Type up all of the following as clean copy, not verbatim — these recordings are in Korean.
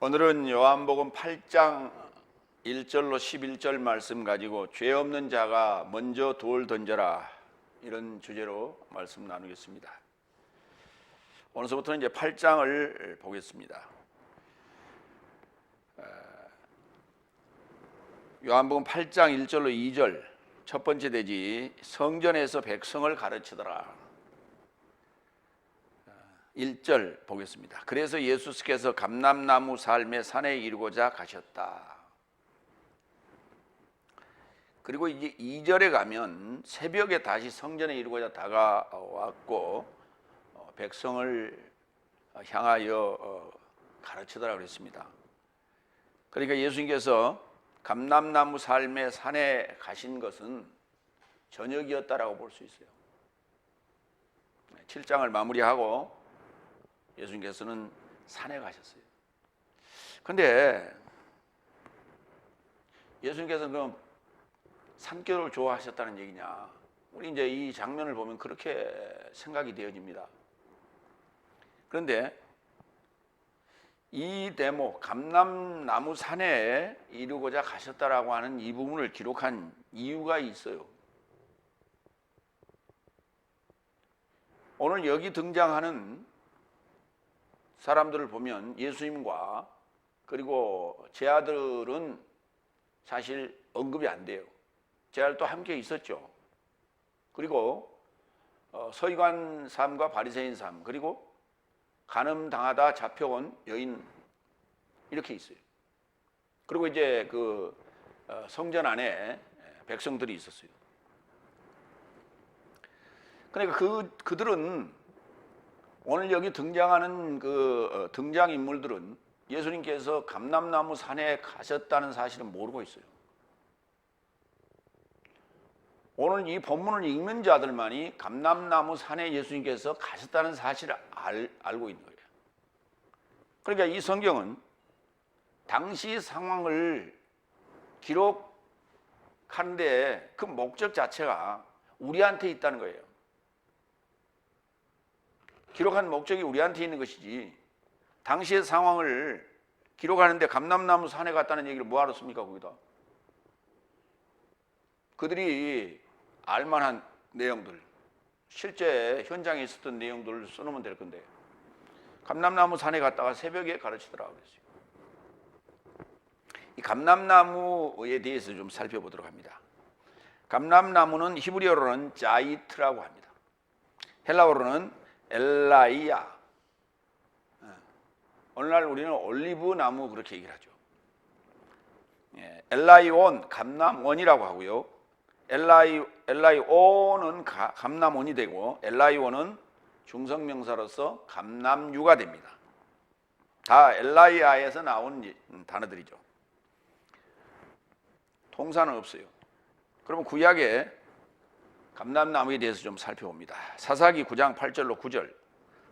오늘은 요한복음 8장 1절로 11절 말씀 가지고 죄 없는 자가 먼저 돌 던져라, 이런 주제로 말씀 나누겠습니다. 오늘서부터는 이제 8장을 보겠습니다. 요한복음 8장 1절로 2절, 첫 번째 대지 성전에서 백성을 가르치더라. 1절 보겠습니다. 그래서 예수께서 감람나무 삶의 산에 이르고자 가셨다. 그리고 이제 2절에 가면 새벽에 다시 성전에 이르고자 다가왔고 백성을 향하여 가르치더라 그랬습니다. 그러니까 예수님께서 감람나무 삶의 산에 가신 것은 저녁이었다라고 볼 수 있어요. 7장을 마무리하고 예수님께서는 산에 가셨어요. 그런데 예수님께서는 그럼 산길을 좋아하셨다는 얘기냐? 우리 이제 이 장면을 보면 그렇게 생각이 되어집니다. 그런데 이 대목, 감람나무 산에 이르고자 가셨다라고 하는 이 부분을 기록한 이유가 있어요. 오늘 여기 등장하는 사람들을 보면 예수님과 그리고 제 아들은 사실 언급이 안 돼요. 제 아들도 함께 있었죠. 그리고 서기관 삶과 바리새인 삶, 그리고 간음당하다 잡혀온 여인, 이렇게 있어요. 그리고 이제 그 성전 안에 백성들이 있었어요. 그러니까 그들은 오늘 여기 등장하는 그 등장인물들은 예수님께서 감람나무 산에 가셨다는 사실을 모르고 있어요. 오늘 이 본문을 읽는 자들만이 감람나무 산에 예수님께서 가셨다는 사실을 알고 있는 거예요. 그러니까 이 성경은 당시 상황을 기록하는데 그 목적 자체가 우리한테 있다는 거예요. 기록한 목적이 우리한테 있는 것이지, 당시의 상황을 기록하는데 감람나무 산에 갔다는 얘기를 뭐하러 씁니까? 거기다 그들이 알만한 내용들, 실제 현장에 있었던 내용들을 써놓으면 될 건데, 감람나무 산에 갔다가 새벽에 가르치더라고 그랬어요. 이 감람나무에 대해서 좀 살펴보도록 합니다. 감람나무는 히브리어로는 자이트라고 합니다. 헬라어로는 엘라이야. 오늘날 우리는 올리브 나무 그렇게 얘기를 하죠. 엘라이온, 감람원이라고 하고요. 엘라이온은 감람원이 되고, 엘라이온은 중성명사로서 감람유가 됩니다. 다 엘라이아에서 나온 단어들이죠. 동사는 없어요. 그러면 구약에 감람나무에 대해서 좀 살펴봅니다. 사사기 9장 8절로 9절.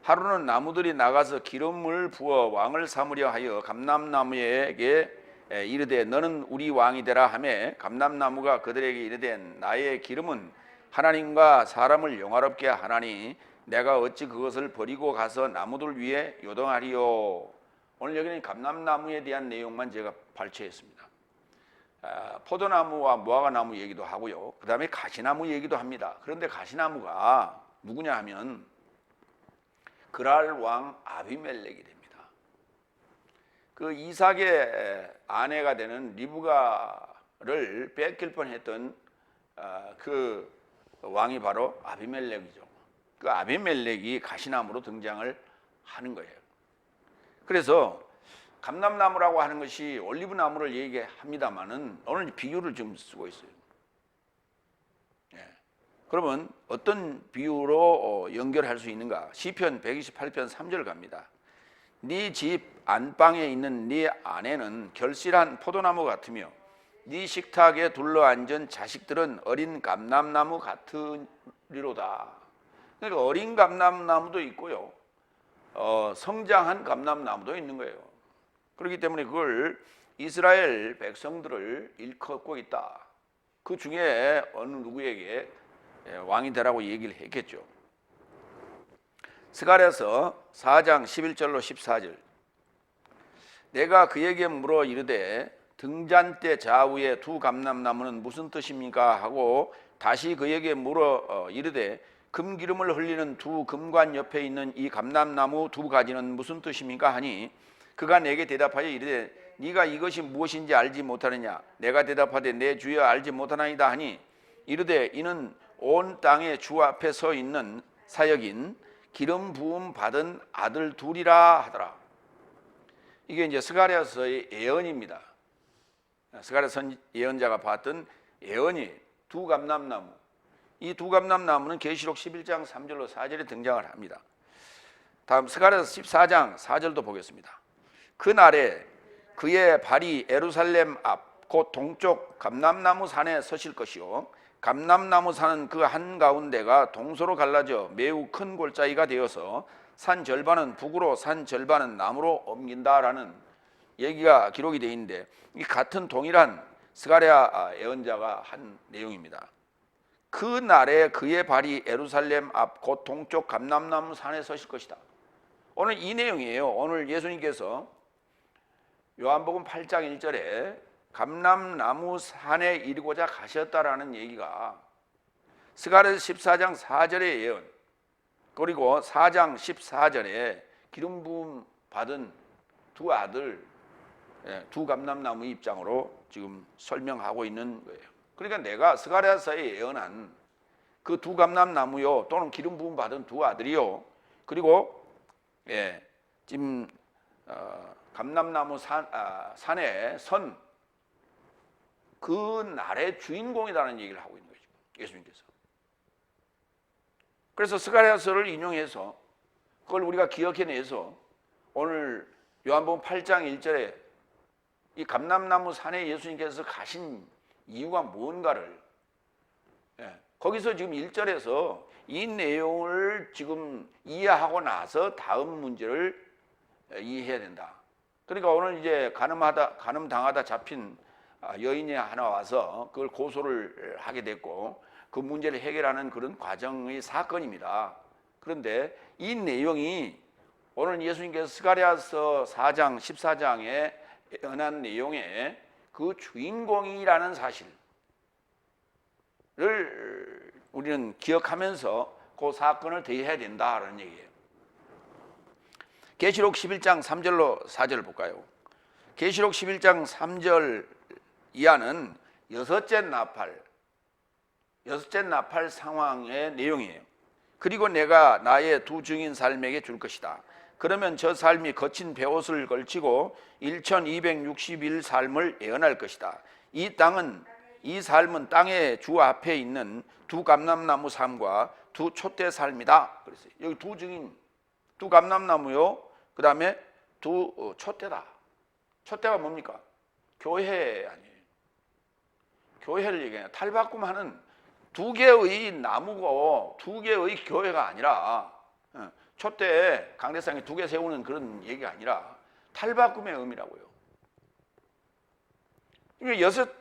하루는 나무들이 나가서 기름을 부어 왕을 삼으려 하여 감람나무에게 이르되 너는 우리 왕이 되라 하매, 감람나무가 그들에게 이르되 나의 기름은 하나님과 사람을 영화롭게 하나니 내가 어찌 그것을 버리고 가서 나무들 위에 요동하리요. 오늘 여기는 감람나무에 대한 내용만 제가 발췌했습니다. 포도나무와 무화과나무 얘기도 하고요. 그 다음에 가시나무 얘기도 합니다. 그런데 가시나무가 누구냐 하면 그랄 왕 아비멜렉이 됩니다. 그 이삭의 아내가 되는 리브가를 뺏길 뻔했던 그 왕이 바로 아비멜렉이죠. 그 아비멜렉이 가시나무로 등장을 하는 거예요. 그래서 감람나무라고 하는 것이 올리브나무를 얘기합니다만은 오늘 비유를 좀 쓰고 있어요. 그러면 어떤 비유로 연결할 수 있는가? 시편 128편 3절 갑니다. 네 집 안방에 있는 네 아내는 결실한 포도나무 같으며 네 식탁에 둘러앉은 자식들은 어린 감람나무 같으리로다. 그러니까 어린 감람나무도 있고요, 성장한 감람나무도 있는 거예요. 그렇기 때문에 그걸 이스라엘 백성들을 일컫고 있다. 그 중에 어느 누구에게 왕이 되라고 얘기를 했겠죠. 스가랴서 4장 11절로 14절. 내가 그에게 물어 이르되 등잔대 좌우에 두 감람나무는 무슨 뜻입니까 하고 다시 그에게 물어 이르되 금기름을 흘리는 두 금관 옆에 있는 이 감람나무 두 가지는 무슨 뜻입니까 하니 그가 내게 대답하여 이르되 네가 이것이 무엇인지 알지 못하느냐. 내가 대답하되 내 주여 알지 못하나이다 하니 이르되 이는 온 땅의 주 앞에 서 있는 사역인 기름 부음 받은 아들 둘이라 하더라. 이게 이제 스가랴서의 예언입니다. 스가랴 예언자가 봤던 예언이 두 감람나무. 이 두 감람나무는 계시록 11장 3절로 4절에 등장을 합니다. 다음 스가랴서 14장 4절도 보겠습니다. 그날에 그의 발이 예루살렘 앞 곧 동쪽 감람나무 산에 서실 것이요 감람나무 산은 그 한가운데가 동서로 갈라져 매우 큰 골짜기가 되어서 산 절반은 북으로 산 절반은 남으로 옮긴다라는 얘기가 기록이 되어 있는데 이 같은 동일한 스가랴 예언자가 한 내용입니다. 그 날에 그의 발이 예루살렘 앞 곧 동쪽 감람나무 산에 서실 것이다. 오늘 이 내용이에요. 오늘 예수님께서 요한복음 8장 1절에 감람나무 산에 이르고자 가셨다라는 얘기가 스가랴서 14장 4절의 예언 그리고 4장 14절에 기름 부음 받은 두 아들 두 감람나무의 입장으로 지금 설명하고 있는 거예요. 그러니까 내가 스가랴서에 예언한 그 두 감람나무요 또는 기름 부음 받은 두 아들이요 그리고 지금 감람나무 산에 선 그 날의 주인공이라는 얘기를 하고 있는 거죠. 예수님께서. 그래서 스가랴서를 인용해서 그걸 우리가 기억해내서 오늘 요한복음 8장 1절에 이 감람나무 산에 예수님께서 가신 이유가 뭔가를 거기서 지금 1절에서 이 내용을 지금 이해하고 나서 다음 문제를 이해해야 된다. 그러니까 오늘 이제 간음당하다 잡힌 여인이 하나 와서 그걸 고소를 하게 됐고 그 문제를 해결하는 그런 과정의 사건입니다. 그런데 이 내용이 오늘 예수님께서 스가랴서 4장 14장에 예언한 내용의 그 주인공이라는 사실을 우리는 기억하면서 그 사건을 대해야 된다라는 얘기예요. 계시록 11장 3절로 4절을 볼까요? 계시록 11장 3절 이하는 여섯째 나팔 상황의 내용이에요. 그리고 내가 나의 두 증인 삶에게 줄 것이다. 그러면 저 삶이 거친 베옷을 걸치고 1260일 삶을 예언할 것이다. 이 삶은 땅의 주 앞에 있는 두 감람나무 삶과 두 촛대 삶이다. 그랬어요. 여기 두 증인, 두 감람나무요. 그 다음에 두 촛대다. 촛대가 뭡니까? 교회 아니에요. 교회를 얘기해요. 탈바꿈하는 두 개의 나무고 두 개의 교회가 아니라 촛대 강대상에 두 개 세우는 그런 얘기가 아니라 탈바꿈의 의미라고요.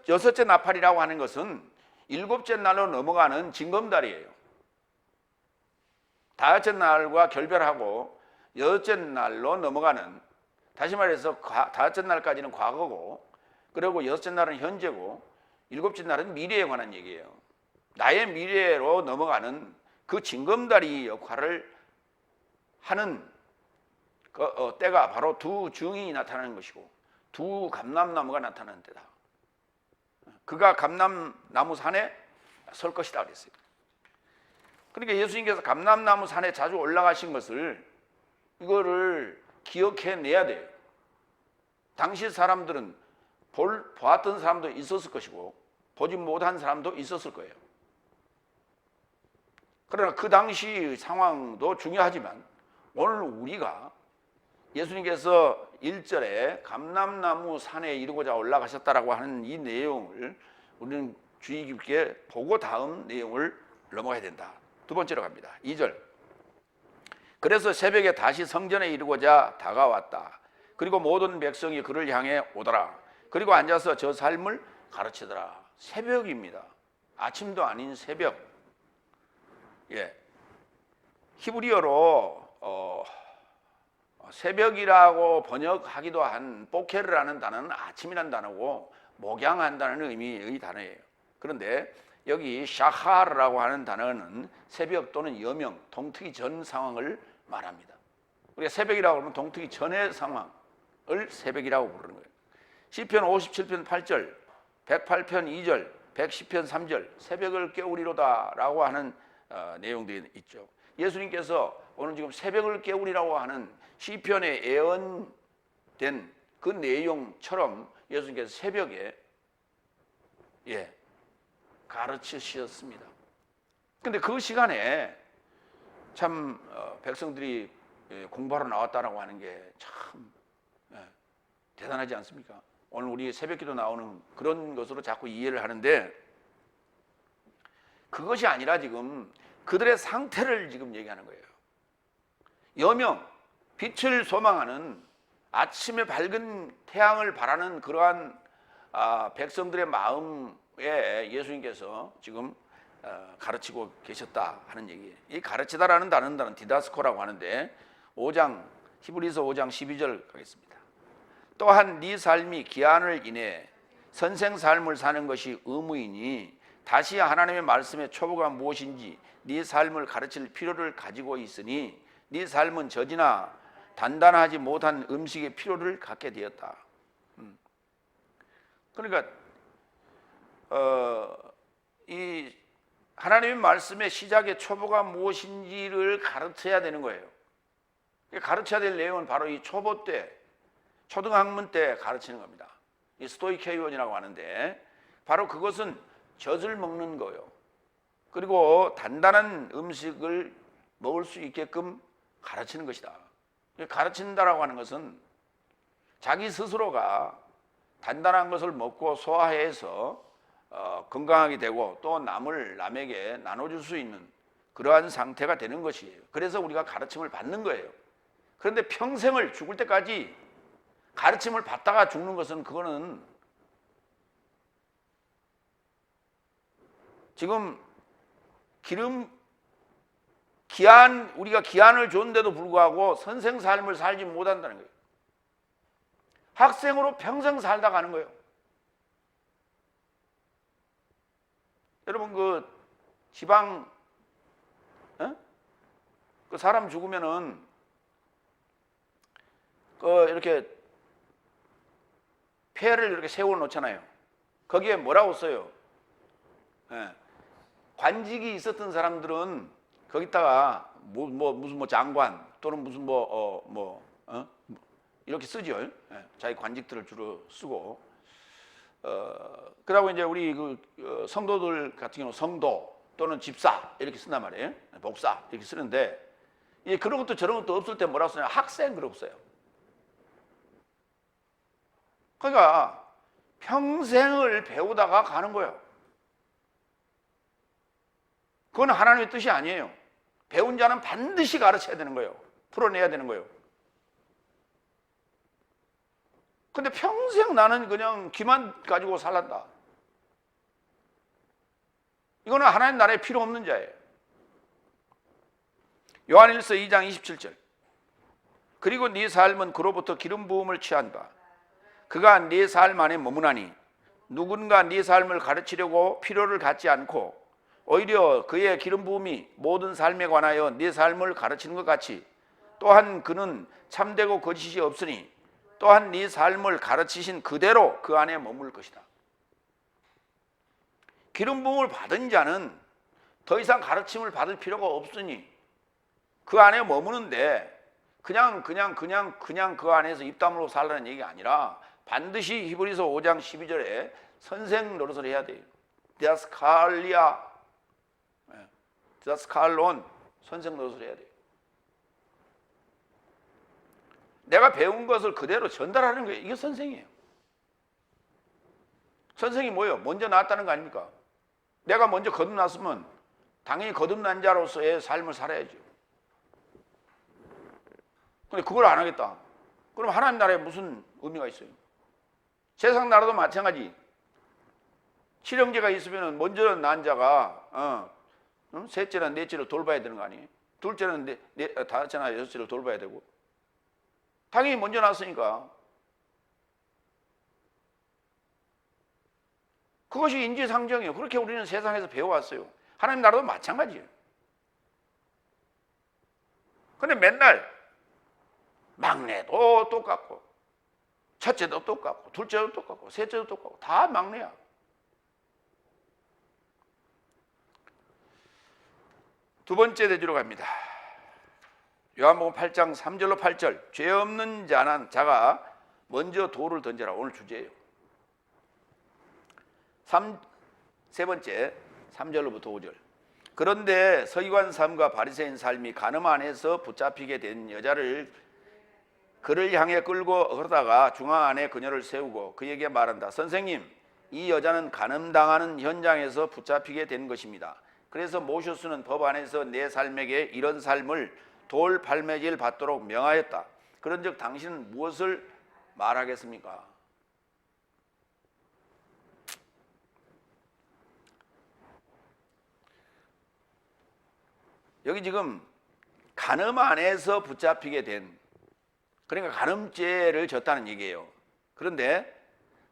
여섯째 나팔이라고 하는 것은 일곱째 날로 넘어가는 징검다리예요. 다섯째 날과 결별하고 여섯째 날로 넘어가는, 다시 말해서 다섯째 날까지는 과거고 그리고 여섯째 날은 현재고 일곱째 날은 미래에 관한 얘기예요. 나의 미래로 넘어가는 그 징검다리 역할을 하는 때가 바로 두 증인이 나타나는 것이고 두 감람나무가 나타나는 때다. 그가 감람나무 산에 설 것이다 그랬어요. 그러니까 예수님께서 감람나무 산에 자주 올라가신 것을 이거를 기억해내야 돼요. 당시 사람들은 보았던 사람도 있었을 것이고 보지 못한 사람도 있었을 거예요. 그러나 그 당시 상황도 중요하지만 오늘 우리가 예수님께서 1절에 감람나무 산에 이르고자 올라가셨다라고 하는 이 내용을 우리는 주의 깊게 보고 다음 내용을 넘어가야 된다. 두 번째로 갑니다. 2절. 그래서 새벽에 다시 성전에 이르고자 다가왔다. 그리고 모든 백성이 그를 향해 오더라. 그리고 앉아서 저 삶을 가르치더라. 새벽입니다. 아침도 아닌 새벽. 히브리어로 새벽이라고 번역하기도 한 보케르라는 단어는 아침이라는 단어고 목양한다는 의미의 단어예요. 그런데 여기 샤하르라고 하는 단어는 새벽 또는 여명, 동트기 전 상황을 말합니다. 우리가 새벽이라고 하면 동트기 전의 상황을 새벽이라고 부르는 거예요. 시편 57편 8절, 108편 2절, 110편 3절 새벽을 깨우리로다 라고 하는 내용들이 있죠. 예수님께서 오늘 지금 새벽을 깨우리라고 하는 시편에 예언된 그 내용처럼 예수님께서 새벽에 가르치셨습니다. 근데 그 시간에 참 백성들이 공부하러 나왔다라고 하는 게 참 대단하지 않습니까? 오늘 우리 새벽기도 나오는 그런 것으로 자꾸 이해를 하는데 그것이 아니라 지금 그들의 상태를 지금 얘기하는 거예요. 여명, 빛을 소망하는 아침에 밝은 태양을 바라는 그러한 백성들의 마음에 예수님께서 지금 가르치고 계셨다 하는 얘기예요. 이 가르치다라는 단어는 디다스코라고 하는데 히브리서 5장 12절 가겠습니다. 또한 네 삶이 기한을 인해 선생 삶을 사는 것이 의무이니 다시 하나님의 말씀의 초보가 무엇인지 네 삶을 가르칠 필요를 가지고 있으니 네 삶은 젖이나 단단하지 못한 음식의 필요를 갖게 되었다. 그러니까 이 하나님의 말씀의 시작의 초보가 무엇인지를 가르쳐야 되는 거예요. 가르쳐야 될 내용은 바로 이 초보 때, 초등학문 때 가르치는 겁니다. 이 스토이케이온이라고 하는데 바로 그것은 젖을 먹는 거예요. 그리고 단단한 음식을 먹을 수 있게끔 가르치는 것이다. 가르친다라고 하는 것은 자기 스스로가 단단한 것을 먹고 소화해서 건강하게 되고 또 남에게 나눠줄 수 있는 그러한 상태가 되는 것이에요. 그래서 우리가 가르침을 받는 거예요. 그런데 평생을 죽을 때까지 가르침을 받다가 죽는 것은 그거는 지금 우리가 기한을 줬는데도 불구하고 선생 삶을 살지 못한다는 거예요. 학생으로 평생 살다 가는 거예요. 여러분 그 지방 그 사람 죽으면은 이렇게 폐를 이렇게 세워 놓잖아요. 거기에 뭐라고 써요? 관직이 있었던 사람들은 거기다가 무슨 장관 또는 무슨 이렇게 쓰죠. 자기 관직들을 주로 쓰고 그러고 이제 우리 성도들 같은 경우 성도 또는 집사 이렇게 쓴단 말이에요. 목사 이렇게 쓰는데 그런 것도 저런 것도 없을 때 뭐라고 쓰냐? 학생 그러고 써요. 그러니까 평생을 배우다가 가는 거예요. 그건 하나님의 뜻이 아니에요. 배운 자는 반드시 가르쳐야 되는 거예요. 풀어내야 되는 거예요. 근데 평생 나는 그냥 귀만 가지고 살란다. 이거는 하나님 나라에 필요 없는 자예요. 요한일서 2장 27절. 그리고 네 삶은 그로부터 기름 부음을 취한 바 그가 네 삶 안에 머무나니 누군가 네 삶을 가르치려고 필요를 갖지 않고 오히려 그의 기름 부음이 모든 삶에 관하여 네 삶을 가르치는 것 같이 또한 그는 참되고 거짓이 없으니 또한 네 삶을 가르치신 그대로 그 안에 머물 것이다. 기름 부음을 받은 자는 더 이상 가르침을 받을 필요가 없으니 그 안에 머무는데 그냥 그 안에서 입담으로 살라는 얘기가 아니라 반드시 히브리서 5장 12절에 선생 노릇을 해야 돼요. 디다스칼론 선생 노릇을 해야 돼요. 내가 배운 것을 그대로 전달하는 거예요. 이게 선생이에요. 선생이 뭐예요? 먼저 나왔다는 거 아닙니까? 내가 먼저 거듭났으면 당연히 거듭난 자로서의 삶을 살아야죠. 근데 그걸 안 하겠다. 그럼 하나님 나라에 무슨 의미가 있어요? 세상 나라도 마찬가지. 칠형제가 있으면 먼저 난 자가 셋째나 넷째를 돌봐야 되는 거 아니에요? 둘째는 다섯째나 여섯째를 돌봐야 되고 당연히 먼저 났으니까. 그것이 인지상정이에요. 그렇게 우리는 세상에서 배워왔어요. 하나님 나라도 마찬가지예요. 근데 맨날 막내도 똑같고 첫째도 똑같고 둘째도 똑같고 셋째도 똑같고 다 막내야. 두 번째 대지로 갑니다. 요한복음 8장 3절로 8절. 죄 없는 자가 먼저 돌을 던져라. 오늘 주제예요. 세 번째 3절로부터 5절. 그런데 서기관 삶과 바리새인 삶이 간음 안에서 붙잡히게 된 여자를 그를 향해 끌고 걸어다가 중앙 안에 그녀를 세우고 그에게 말한다. 선생님, 이 여자는 간음당하는 현장에서 붙잡히게 된 것입니다. 그래서 모세스는 법 안에서 내 삶에게 이런 삶을 돌 발매질 받도록 명하였다. 그런즉 당신은 무엇을 말하겠습니까? 여기 지금 간음 안에서 붙잡히게 된, 그러니까 간음죄를 졌다는 얘기예요. 그런데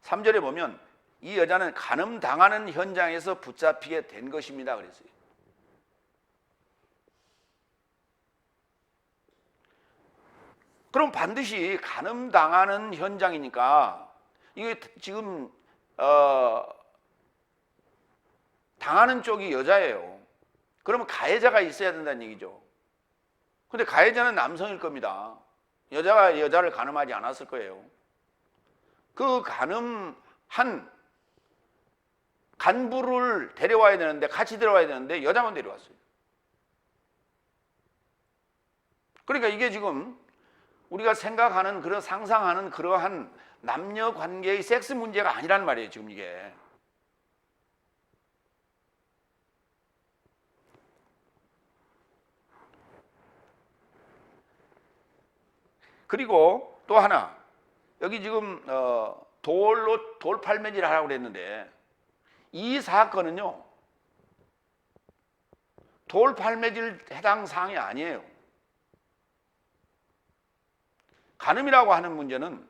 3절에 보면 이 여자는 간음 당하는 현장에서 붙잡히게 된 것입니다 그랬어요. 그럼 반드시 간음 당하는 현장이니까 이게 지금 당하는 쪽이 여자예요. 그러면 가해자가 있어야 된다는 얘기죠. 근데 가해자는 남성일 겁니다. 여자가 여자를 간음하지 않았을 거예요. 그 간음한 간부를 데려와야 되는데, 같이 데려와야 되는데 여자만 데려왔어요. 그러니까 이게 지금 우리가 생각하는, 상상하는 그러한 남녀 관계의 섹스 문제가 아니란 말이에요 지금 이게. 그리고 또 하나, 여기 지금 돌 팔매질 하라고 그랬는데 이 사건은요 돌 팔매질 해당 사항이 아니에요. 간음이라고 하는 문제는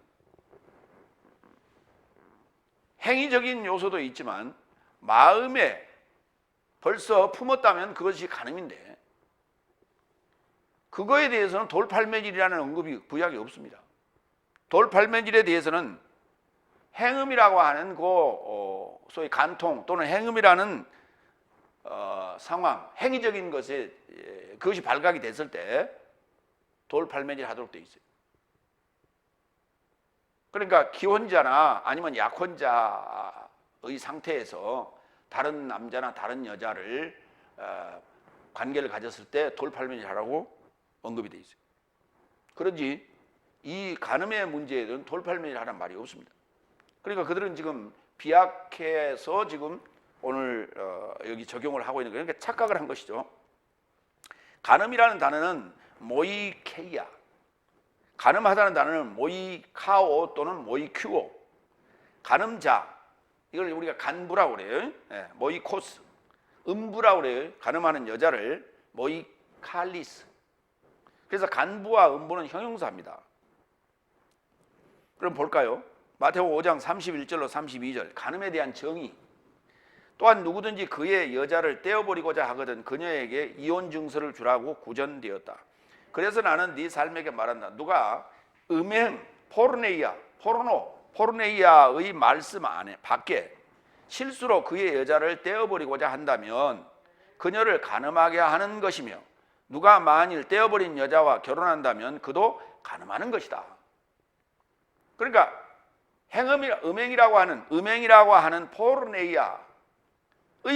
행위적인 요소도 있지만 마음에 벌써 품었다면 그것이 간음인데, 그거에 대해서는 돌팔매질이라는 언급이 구약에 없습니다. 돌팔매질에 대해서는 행음이라고 하는 소위 간통 또는 행음이라는 상황, 행위적인 것에 그것이 발각이 됐을 때 돌팔매질 하도록 되어 있어요. 그러니까 기혼자나 아니면 약혼자의 상태에서 다른 남자나 다른 여자를 관계를 가졌을 때 돌팔매질 하라고 언급이 되어 있어요. 그런지 이 간음의 문제에는 돌팔매질 하라는 말이 없습니다. 그러니까 그들은 지금 비약해서 지금 오늘 여기 적용을 하고 있는 거예요. 그러니까 착각을 한 것이죠. 간음이라는 단어는 모이케이아, 간음하다는 단어는 모이카오 또는 모이큐오, 간음자, 이걸 우리가 간부라고 그래요. 네, 모이코스, 음부라고 그래요. 간음하는 여자를 모이칼리스. 그래서 간부와 음부는 형용사입니다. 그럼 볼까요? 마태복음 5장 31절로 32절, 간음에 대한 정의. 또한 누구든지 그의 여자를 떼어버리고자 하거든 그녀에게 이혼 증서를 주라고 구전되었다. 그래서 나는 네 삶에게 말한다. 누가 음행, 포르네이아의 말씀 안에 밖에 실수로 그의 여자를 떼어버리고자 한다면 그녀를 간음하게 하는 것이며, 누가 만일 떼어버린 여자와 결혼한다면 그도 간음하는 것이다. 그러니까 음행이라고 하는 포르네이아의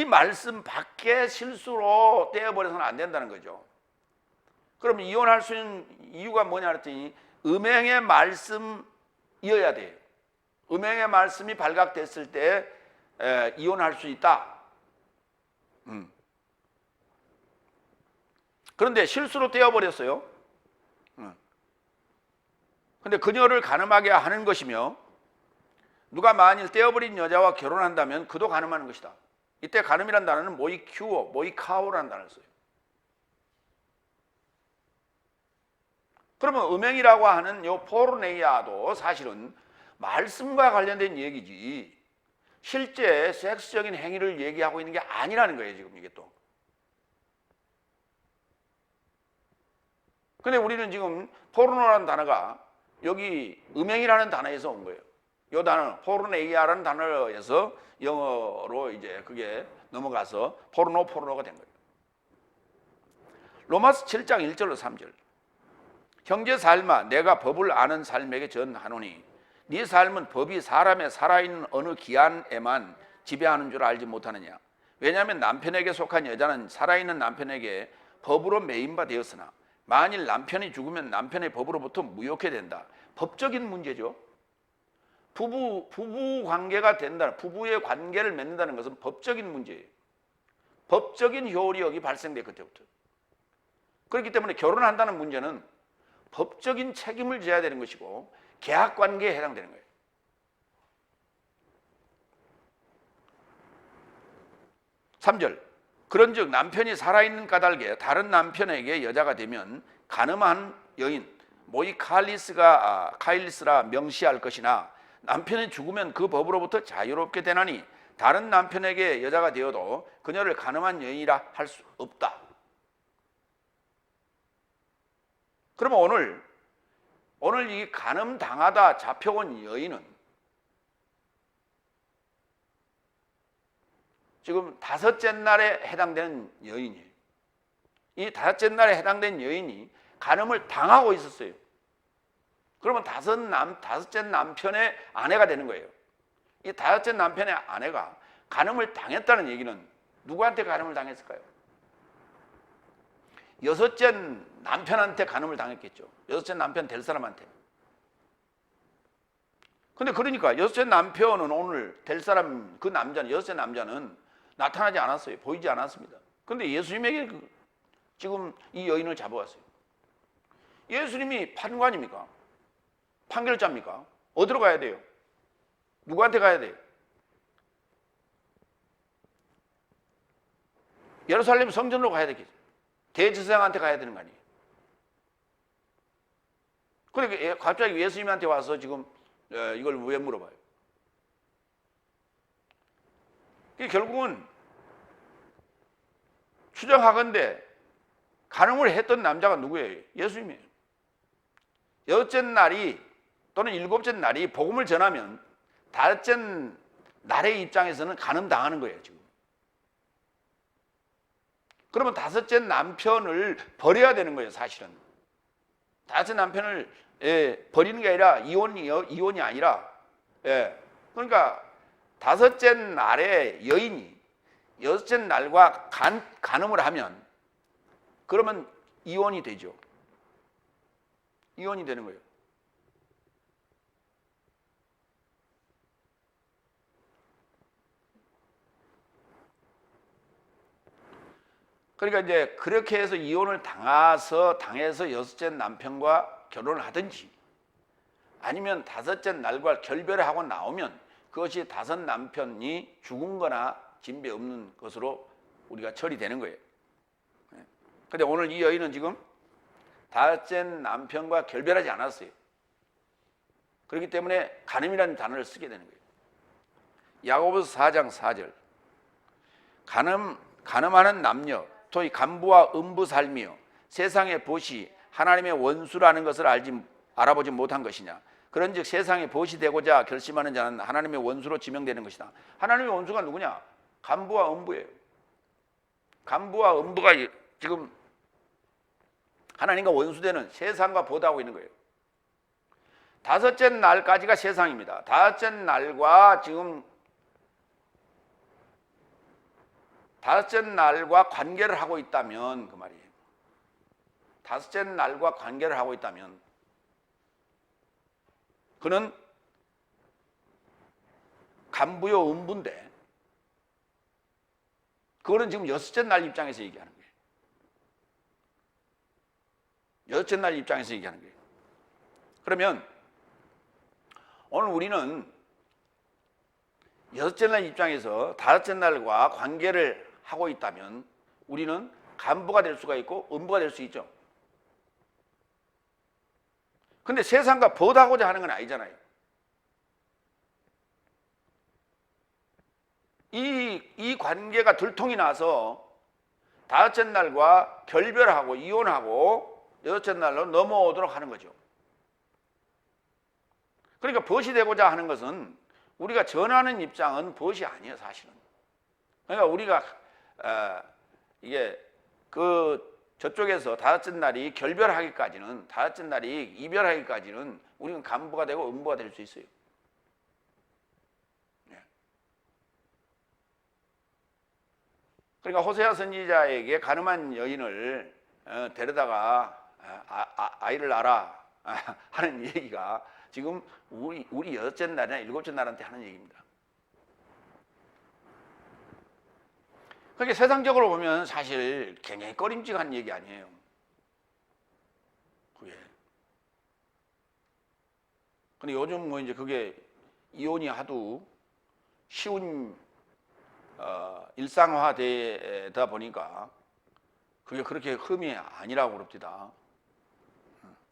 말씀 밖에 실수로 떼어버려서는 안 된다는 거죠. 그럼 이혼할 수 있는 이유가 뭐냐 그랬더니 음행의 말씀이어야 돼요. 음행의 말씀이 발각됐을 때 이혼할 수 있다. 그런데 실수로 떼어버렸어요. 그런데 그녀를 간음하게 하는 것이며, 누가 만일 떼어버린 여자와 결혼한다면 그도 간음하는 것이다. 이때 간음이라는 단어는 모이카오라는 단어를 써요. 그러면 음행이라고 하는 요 포르네이아도 사실은 말씀과 관련된 얘기지 실제 섹스적인 행위를 얘기하고 있는 게 아니라는 거예요. 지금 이게 또. 근데 우리는 지금 포르노라는 단어가 여기 음행이라는 단어에서 온 거예요. 이 단어 포르네이아라는 단어에서 영어로 이제 그게 넘어가서 포르노가 된 거예요. 로마서 7장 1절로 3절. 형제 삶아 내가 법을 아는 삶에게 전하노니 네 삶은 법이 사람의 살아있는 어느 기한에만 지배하는 줄 알지 못하느냐. 왜냐하면 남편에게 속한 여자는 살아있는 남편에게 법으로 매인 바 되었으나 만일 남편이 죽으면 남편의 법으로부터 무효케 된다. 법적인 문제죠. 부부 관계가 된다. 부부의 관계를 맺는다는 것은 법적인 문제예요. 법적인 효력이 발생돼 그때부터. 그렇기 때문에 결혼한다는 문제는 법적인 책임을 져야 되는 것이고 계약 관계에 해당되는 거예요. (3절) 그런즉 남편이 살아있는 까닭에 다른 남편에게 여자가 되면 간음한 여인 카일리스라 명시할 것이나 남편이 죽으면 그 법으로부터 자유롭게 되나니 다른 남편에게 여자가 되어도 그녀를 간음한 여인이라 할 수 없다. 그러면 오늘 이 간음 당하다 잡혀온 여인은 지금 다섯째 날에 해당되는 여인이에요. 이 다섯째 날에 해당된 여인이 간음을 당하고 있었어요. 그러면 다섯째 남편의 아내가 되는 거예요. 이 다섯째 남편의 아내가 간음을 당했다는 얘기는 누구한테 간음을 당했을까요? 여섯째 남편한테 간음을 당했겠죠. 여섯째 남편 될 사람한테. 근데 그러니까 여섯째 남편은 오늘 될 사람, 그 남자는, 여섯째 남자는 나타나지 않았어요. 보이지 않았습니다. 근데 예수님에게 지금 이 여인을 잡아왔어요. 예수님이 판관입니까? 판결자입니까? 어디로 가야 돼요? 누구한테 가야 돼요? 예루살렘 성전으로 가야 되겠죠. 대제사장한테 가야 되는 거 아니에요? 그러니까 갑자기 예수님한테 와서 지금 이걸 왜 물어봐요? 결국은 추정하건대 간음을 했던 남자가 누구예요? 예수님이에요. 여섯째 날이 또는 일곱째 날이 복음을 전하면 다섯째 날의 입장에서는 간음당하는 거예요. 지금. 그러면 다섯째 남편을 버려야 되는 거예요. 사실은. 다섯째 남편을 버리는 게 아니라 이혼이 아니라 그러니까 다섯째 날에 여인이 여섯째 날과 간음을 하면 그러면 이혼이 되죠. 이혼이 되는 거예요. 그러니까 이제 그렇게 해서 이혼을 당해서 여섯째 남편과 결혼을 하든지 아니면 다섯째 날과 결별을 하고 나오면 그것이 다섯 남편이 죽은 거나 진배 없는 것으로 우리가 처리되는 거예요. 그런데 오늘 이 여인은 지금 다섯째 남편과 결별하지 않았어요. 그렇기 때문에 간음이라는 단어를 쓰게 되는 거예요. 야고보서 4장 4절 간음하는 남녀 또이 간부와 음부 삶이요 세상의 보시 하나님의 원수라는 것을 알아보지 못한 것이냐. 그런즉 세상에 보시 되고자 결심하는 자는 하나님의 원수로 지명되는 것이다. 하나님의 원수가 누구냐? 간부와 음부예요. 간부와 음부가 지금 하나님과 원수되는 세상과 보도하고 있는 거예요. 다섯째 날까지가 세상입니다. 다섯째 날과 지금 다섯째 날과 관계를 하고 있다면 그 말이에요. 다섯째 날과 관계를 하고 있다면 그는 간부요 음부인데 그거는 지금 여섯째 날 입장에서 얘기하는 거예요. 여섯째 날 입장에서 얘기하는 거예요. 그러면 오늘 우리는 여섯째 날 입장에서 다섯째 날과 관계를 하고 있다면 우리는 간부가 될 수가 있고 음부가 될 수 있죠. 근데 세상과 벗하고자 하는 건 아니잖아요. 이 관계가 들통이 나서 다섯째 날과 결별하고 이혼하고 여섯째 날로 넘어오도록 하는 거죠. 그러니까 벗이 되고자 하는 것은 우리가 전하는 입장은 벗이 아니에요, 사실은. 그러니까 우리가 이게 저쪽에서 다섯째 날이 결별하기까지는, 다섯째 날이 이별하기까지는 우리는 간부가 되고 음부가 될 수 있어요. 그러니까 호세아 선지자에게 가늠한 여인을 데려다가 아이를 낳아라 하는 얘기가 지금 우리 여섯째 날이나 일곱째 날한테 하는 얘기입니다. 그게 세상적으로 보면 사실 굉장히 꺼림직한 얘기 아니에요. 그게. 근데 요즘 뭐 이제 그게 이혼이 하도 쉬운 일상화되다 보니까 그게 그렇게 흠이 아니라고 그럽니다.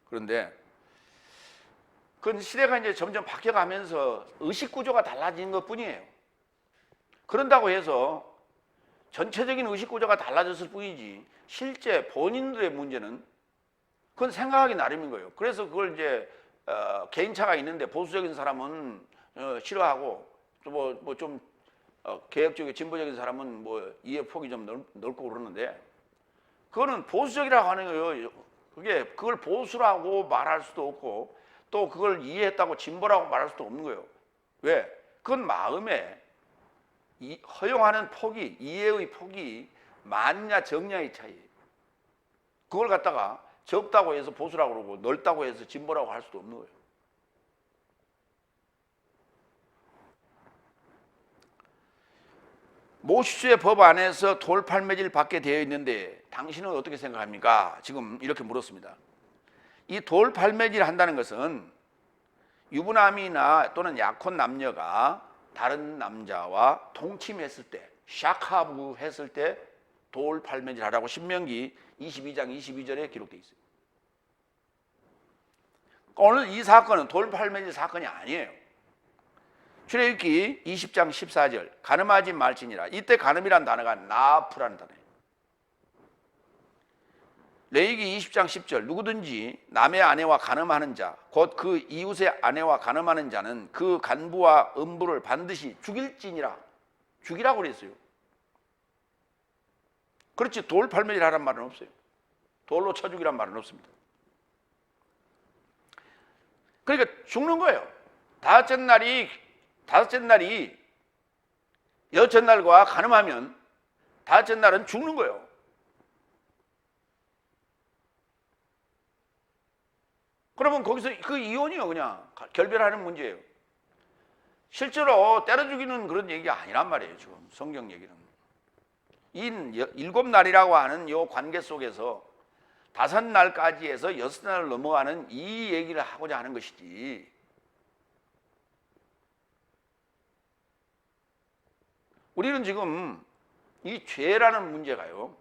그런데 그건 시대가 이제 점점 바뀌어가면서 의식 구조가 달라지는 것 뿐이에요. 그런다고 해서 전체적인 의식 구조가 달라졌을 뿐이지 실제 본인들의 문제는 그건 생각하기 나름인 거예요. 그래서 그걸 이제 개인차가 있는데 보수적인 사람은 싫어하고 또 좀 개혁적이고 진보적인 사람은 뭐 이해 폭이 좀 넓고 그러는데 그거는 보수적이라고 하는 거예요. 그걸 보수라고 말할 수도 없고 또 그걸 이해했다고 진보라고 말할 수도 없는 거예요. 왜? 그건 마음에 허용하는 폭이, 이해의 폭이 많냐 적냐의 차이예요. 그걸 갖다가 적다고 해서 보수라고 그러고 넓다고 해서 진보라고 할 수도 없는 거예요. 모시주의 법 안에서 돌팔매질 받게 되어 있는데 당신은 어떻게 생각합니까? 지금 이렇게 물었습니다. 이 돌팔매질 한다는 것은 유부남이나 또는 약혼 남녀가 다른 남자와 동침했을 때, 샤카부 했을 때 돌팔매질 하라고 신명기 22장 22절에 기록되어 있어요. 오늘 이 사건은 돌팔매질 사건이 아니에요. 출애굽기 20장 14절 가늠하지 말지니라. 이때 가늠이란 단어가 나프라는 단어예요. 레위기 20장 10절 누구든지 남의 아내와 간음하는 자 곧 그 이웃의 아내와 간음하는 자는 그 간부와 음부를 반드시 죽일지니라. 죽이라고 그랬어요. 그렇지 돌팔매질하란 말은 없어요. 돌로 쳐 죽이란 말은 없습니다. 그러니까 죽는 거예요. 다섯째 날이 여섯째 날과 간음하면 다섯째 날은 죽는 거예요. 그러면 거기서 그 이혼이요, 그냥 결별하는 문제예요. 실제로 때려 죽이는 그런 얘기가 아니란 말이에요. 지금 성경 얘기는 이 7날이라고 하는 이 관계 속에서 5날까지 해서 6날 넘어가는 이 얘기를 하고자 하는 것이지, 우리는 지금 이 죄라는 문제가요,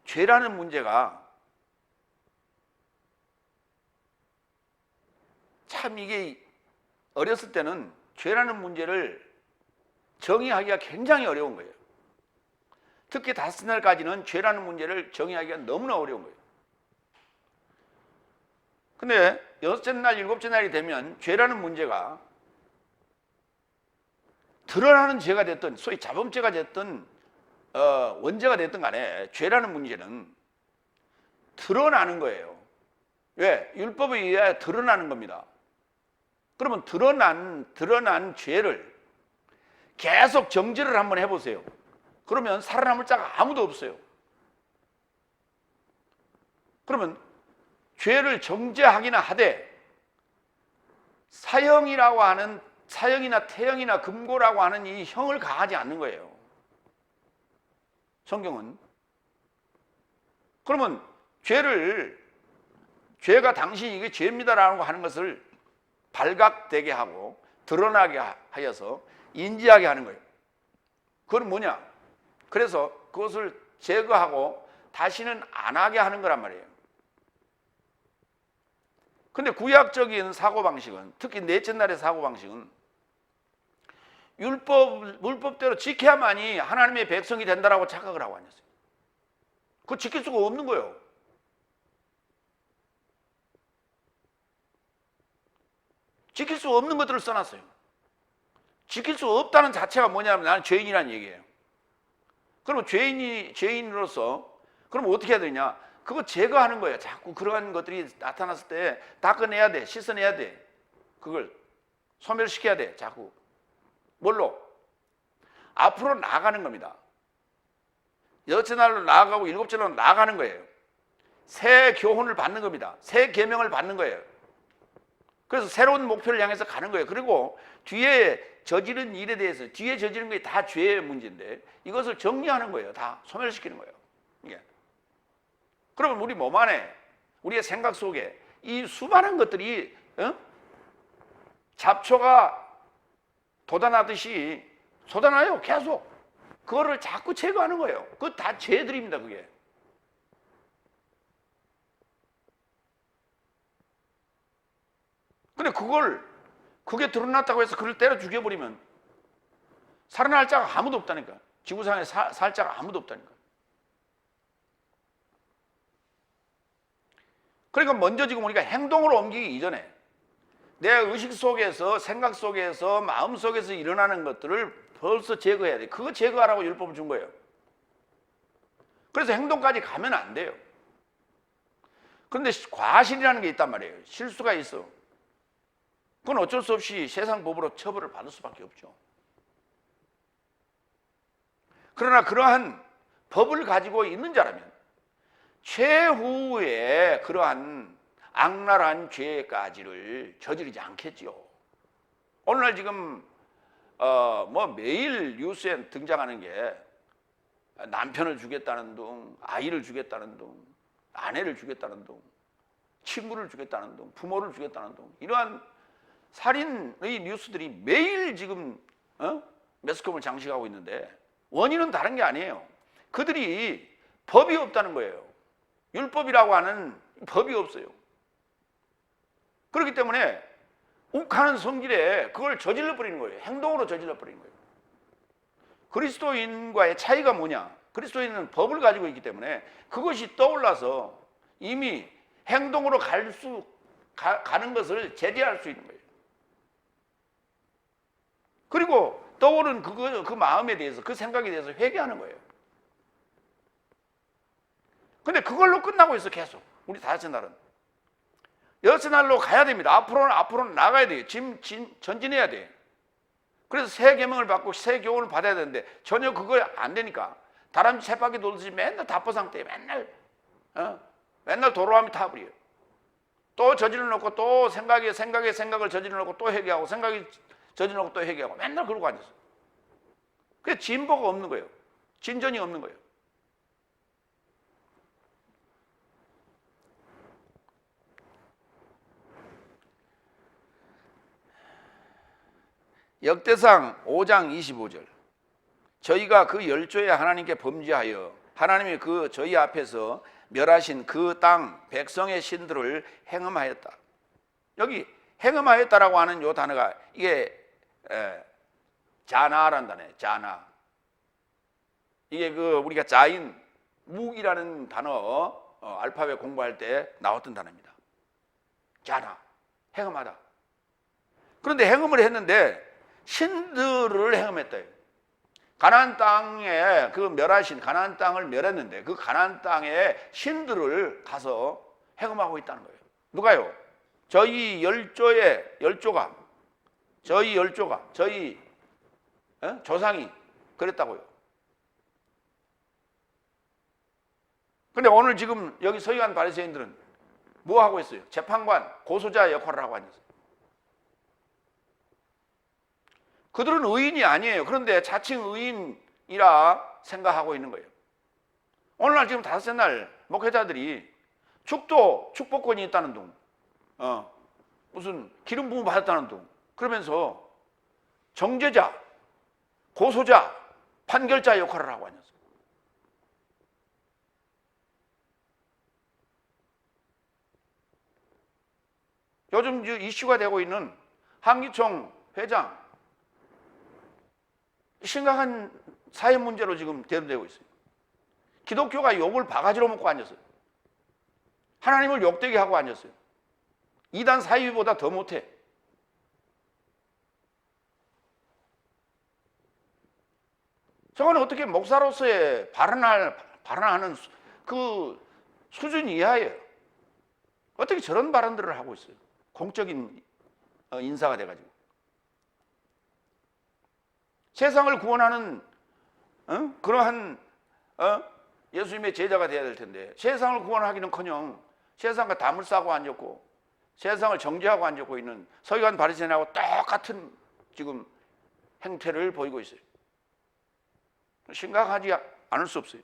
죄라는 문제가 참 이게 어렸을 때는 죄라는 문제를 정의하기가 굉장히 어려운 거예요. 특히 5날까지는 죄라는 문제를 정의하기가 너무나 어려운 거예요. 근데 6째 날, 7째 날이 되면 죄라는 문제가 드러나는 죄가 됐든 소위 자범죄가 됐든 원죄가 됐든 간에 죄라는 문제는 드러나는 거예요. 왜? 율법에 의해 드러나는 겁니다. 그러면 드러난 죄를 계속 정죄를 한번 해보세요. 그러면 살아남을 자가 아무도 없어요. 그러면 죄를 정죄하기나 하되 사형이나 태형이나 금고라고 하는 이 형을 가하지 않는 거예요, 성경은. 그러면 죄가 당신이 이게 죄입니다라고 하는 것을 발각되게 하고 드러나게 하여서 인지하게 하는 거예요. 그건 뭐냐? 그래서 그것을 제거하고 다시는 안 하게 하는 거란 말이에요. 근데 구약적인 사고방식은, 특히 넷째 날의 사고방식은 물법대로 지켜야만이 하나님의 백성이 된다라고 착각을 하고 앉았어요. 그거 지킬 수가 없는 거예요. 지킬 수 없는 것들을 써놨어요. 지킬 수 없다는 자체가 뭐냐면 나는 죄인이라는 얘기예요. 그러면 죄인으로서 그럼 어떻게 해야 되냐? 그거 제거하는 거예요. 자꾸 그러한 것들이 나타났을 때 닦아내야 돼. 씻어내야 돼. 그걸 소멸시켜야 돼. 자꾸. 뭘로? 앞으로 나아가는 겁니다. 여섯째 날로 나아가고 일곱째 날로 나아가는 거예요. 새 교훈을 받는 겁니다. 새 계명을 받는 거예요. 그래서 새로운 목표를 향해서 가는 거예요. 그리고 뒤에 저지른 일에 대해서, 뒤에 저지른 게 다 죄의 문제인데 이것을 정리하는 거예요. 다 소멸시키는 거예요. 이게. 그러면 우리 몸 안에, 우리의 생각 속에 이 수많은 것들이 잡초가 돋아나듯이 쏟아나요. 계속. 그거를 자꾸 제거하는 거예요. 그거 다 죄들입니다. 그게. 근데 그게 드러났다고 해서 그를 때려 죽여버리면 살아날 자가 아무도 없다니까. 지구상에 살 자가 아무도 없다니까. 그러니까 먼저 지금 우리가 행동으로 옮기기 이전에 내 의식 속에서, 생각 속에서, 마음 속에서 일어나는 것들을 벌써 제거해야 돼. 그거 제거하라고 율법을 준 거예요. 그래서 행동까지 가면 안 돼요. 그런데 과실이라는 게 있단 말이에요. 실수가 있어. 그건 어쩔 수 없이 세상 법으로 처벌을 받을 수밖에 없죠. 그러나 그러한 법을 가지고 있는 자라면 최후의 그러한 악랄한 죄까지를 저지르지 않겠지요. 오늘날 지금 매일 뉴스에 등장하는 게 남편을 주겠다는 둥, 아이를 주겠다는 둥, 아내를 주겠다는 둥, 친구를 주겠다는 둥, 부모를 주겠다는 둥, 이러한 살인의 뉴스들이 매일 지금 매스컴을 장식하고 있는데 원인은 다른 게 아니에요. 그들이 법이 없다는 거예요. 율법이라고 하는 법이 없어요. 그렇기 때문에 욱하는 성질에 그걸 저질러 버리는 거예요. 행동으로 저질러 버리는 거예요. 그리스도인과의 차이가 뭐냐? 그리스도인은 법을 가지고 있기 때문에 그것이 떠올라서 이미 행동으로 가는 것을 제재할 수 있는 거예요. 그리고 떠오른 그 마음에 대해서, 그 생각에 대해서 회개하는 거예요. 근데 그걸로 끝나고 있어, 계속. 우리 다섯째 날은. 여섯째 날로 가야 됩니다. 앞으로는 나가야 돼요. 전진해야 돼요. 그래서 새 계명을 받고 새 교훈을 받아야 되는데 전혀 그거 안 되니까 다람쥐 쳇바퀴 돌듯이 맨날 답보 상태에 맨날 도로함이 타버려요. 또 저질러 놓고 또 생각을 저질러 놓고 또 회개하고, 생각이 저질러 놓고 또 회개하고, 맨날 그러고 앉았어. 그게 진보가 없는 거예요. 진전이 없는 거예요. 역대상 5장 25절. 저희가 그 열조에 하나님께 범죄하여 하나님이 그 저희 앞에서 멸하신 그 땅 백성의 신들을 행음하였다. 여기 행음하였다라고 하는 요 단어가 이게 자나라는 단어예요. 자나. 이게 우리가 자인 묵이라는 단어 알파벳 공부할 때 나왔던 단어입니다. 자나, 행음하다. 그런데 행음을 했는데 신들을 행음했다. 가나안 땅에 그 멸하신 가나안 땅을 멸했는데 그 가나안 땅에 신들을 가서 행음하고 있다는 거예요. 누가요? 저희 열조가 저희 조상이 그랬다고요. 근데 오늘 지금 여기 서기관 바리새인들은 뭐 하고 있어요? 재판관, 고소자 역할을 하고 앉았어요. 그들은 의인이 아니에요. 그런데 자칭 의인이라 생각하고 있는 거예요. 오늘날 지금 다섯째 날 목회자들이 축복권이 있다는 둥, 무슨 기름 부음 받았다는 둥, 그러면서 정죄자, 고소자, 판결자 역할을 하고 앉았어요. 요즘 이슈가 되고 있는 한기총 회장, 심각한 사회 문제로 지금 대두되고 있어요. 기독교가 욕을 바가지로 먹고 앉았어요. 하나님을 욕되게 하고 앉았어요. 이단 사이비보다 더 못해. 저거는 어떻게 목사로서의 발언하는 그 수준 이하예요. 어떻게 저런 발언들을 하고 있어요? 공적인 인사가 돼가지고. 세상을 구원하는 그러한 예수님의 제자가 돼야 될 텐데, 세상을 구원하기는커녕 세상과 담을 싸고 앉았고 세상을 정죄하고 앉았고 있는 서기관 바리새인하고 똑같은 지금 행태를 보이고 있어요. 심각하지 않을 수 없어요.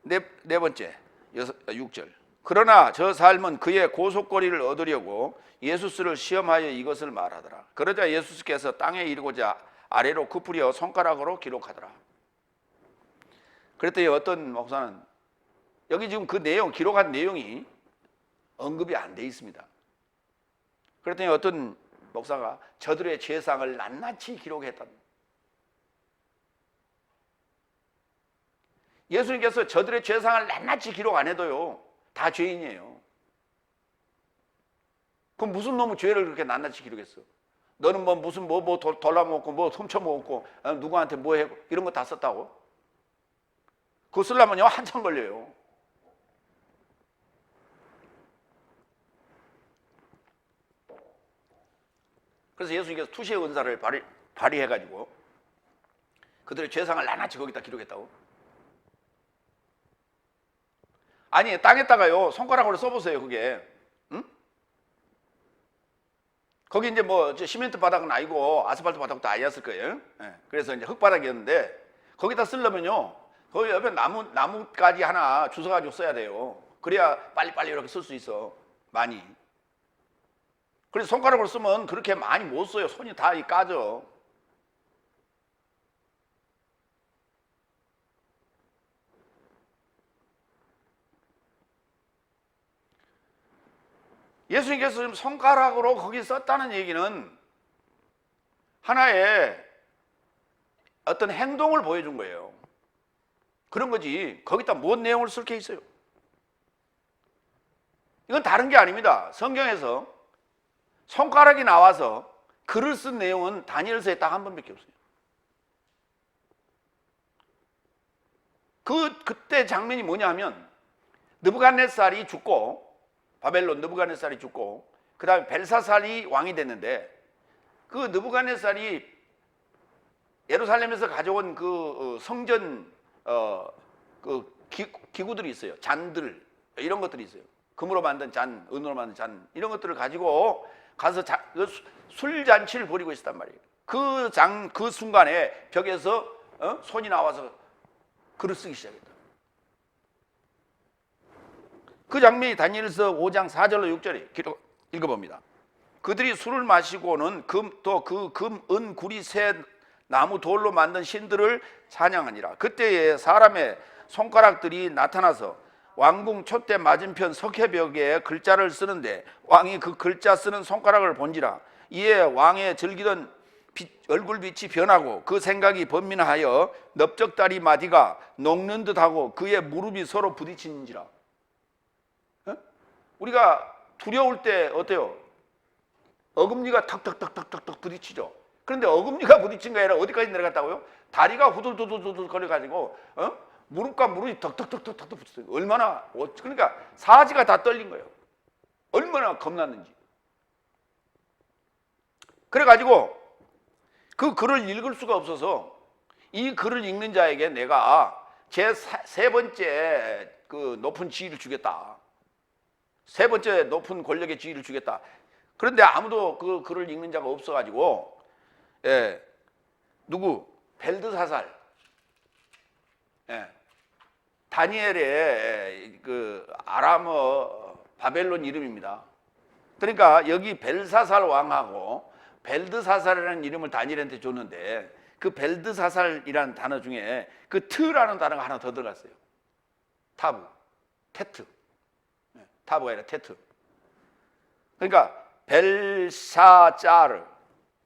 네 번째 6절. 그러나 저 삶은 그의 고속거리를 얻으려고 예수스를 시험하여 이것을 말하더라. 그러자 예수스께서 땅에 이르고자 아래로 굽으려 손가락으로 기록하더라. 그랬더니 어떤 목사는 여기 지금 그 내용, 기록한 내용이 언급이 안 돼 있습니다. 그랬더니 어떤 목사가 저들의 죄상을 낱낱이 기록했다. 예수님께서 저들의 죄상을 낱낱이 기록 안 해도요, 다 죄인이에요. 그럼 무슨 놈의 죄를 그렇게 낱낱이 기록했어? 너는 뭐 무슨 뭐 돌아먹었고 뭐 훔쳐먹었고 누구한테 뭐 했고 이런 거 다 썼다고? 그거 쓰려면요 한참 걸려요. 그래서 예수님께서 투시의 은사를 발휘해가지고 그들의 죄상을 낱낱이 거기다 기록했다고? 아니 땅에다가요 손가락으로 써보세요. 그게 응? 거기 이제 뭐 시멘트 바닥은 아니고 아스팔트 바닥도 아니었을 거예요. 네. 그래서 이제 흙바닥이었는데 거기다 쓰려면요 거기 옆에 나뭇가지 하나 주워가지고 써야 돼요. 그래야 빨리빨리 이렇게 쓸 수 있어. 많이. 그래서 손가락으로 쓰면 그렇게 많이 못 써요. 손이 다 까져. 예수님께서 지금 손가락으로 거기 썼다는 얘기는 하나의 어떤 행동을 보여준 거예요. 그런 거지 거기다 뭔 내용을 쓸 게 있어요? 이건 다른 게 아닙니다. 성경에서 손가락이 나와서 글을 쓴 내용은 다니엘서에 딱 한 번밖에 없어요. 그때 장면이 뭐냐면 느부갓네살이 죽고 바벨론 느부갓네살이 죽고 그 다음에 벨사살이 왕이 됐는데 그 느부갓네살이 예루살렘에서 가져온 그 성전 그 기구들이 있어요. 잔들 이런 것들이 있어요. 금으로 만든 잔, 은으로 만든 잔 이런 것들을 가지고 가서 술잔치를 벌이고 있었단 말이에요. 그 순간에 벽에서 손이 나와서 글을 쓰기 시작했다. 그 장면이 다니엘서 5장 4절로 6절에 읽어봅니다. 그들이 술을 마시고는 또 그 금, 은, 구리, 새, 나무, 돌로 만든 신들을 찬양하니라. 그때에 사람의 손가락들이 나타나서 왕궁 촛대 맞은편 석회벽에 글자를 쓰는데 왕이 그 글자 쓰는 손가락을 본지라. 이에 왕의 즐기던 얼굴빛이 변하고 그 생각이 번민하여 넓적다리 마디가 녹는 듯하고 그의 무릎이 서로 부딪히는지라. 우리가 두려울 때 어때요? 어금니가 턱턱턱턱턱 부딪히죠. 그런데 어금니가 부딪힌 게 아니라 어디까지 내려갔다고요? 다리가 후들후들후들 거려가지고 무릎과 무릎이 턱턱턱턱턱 붙였어요. 얼마나 그러니까 사지가 다 떨린 거예요. 얼마나 겁났는지. 그래가지고 그 글을 읽을 수가 없어서 이 글을 읽는 자에게 내가 제 세 번째 그 높은 지위를 주겠다. 세 번째 높은 권력의 지위를 주겠다. 그런데 아무도 그 글을 읽는 자가 없어가지고 누구? 벨드사살. 다니엘의 그 아람어 바벨론 이름입니다. 그러니까 여기 벨사살 왕하고 벨드사살이라는 이름을 다니엘한테 줬는데 그 벨드사살이라는 단어 중에 그 트라는 단어가 하나 더 들어갔어요. 타브, 테트. 타브가 아니라 테트. 그러니까 벨사자르,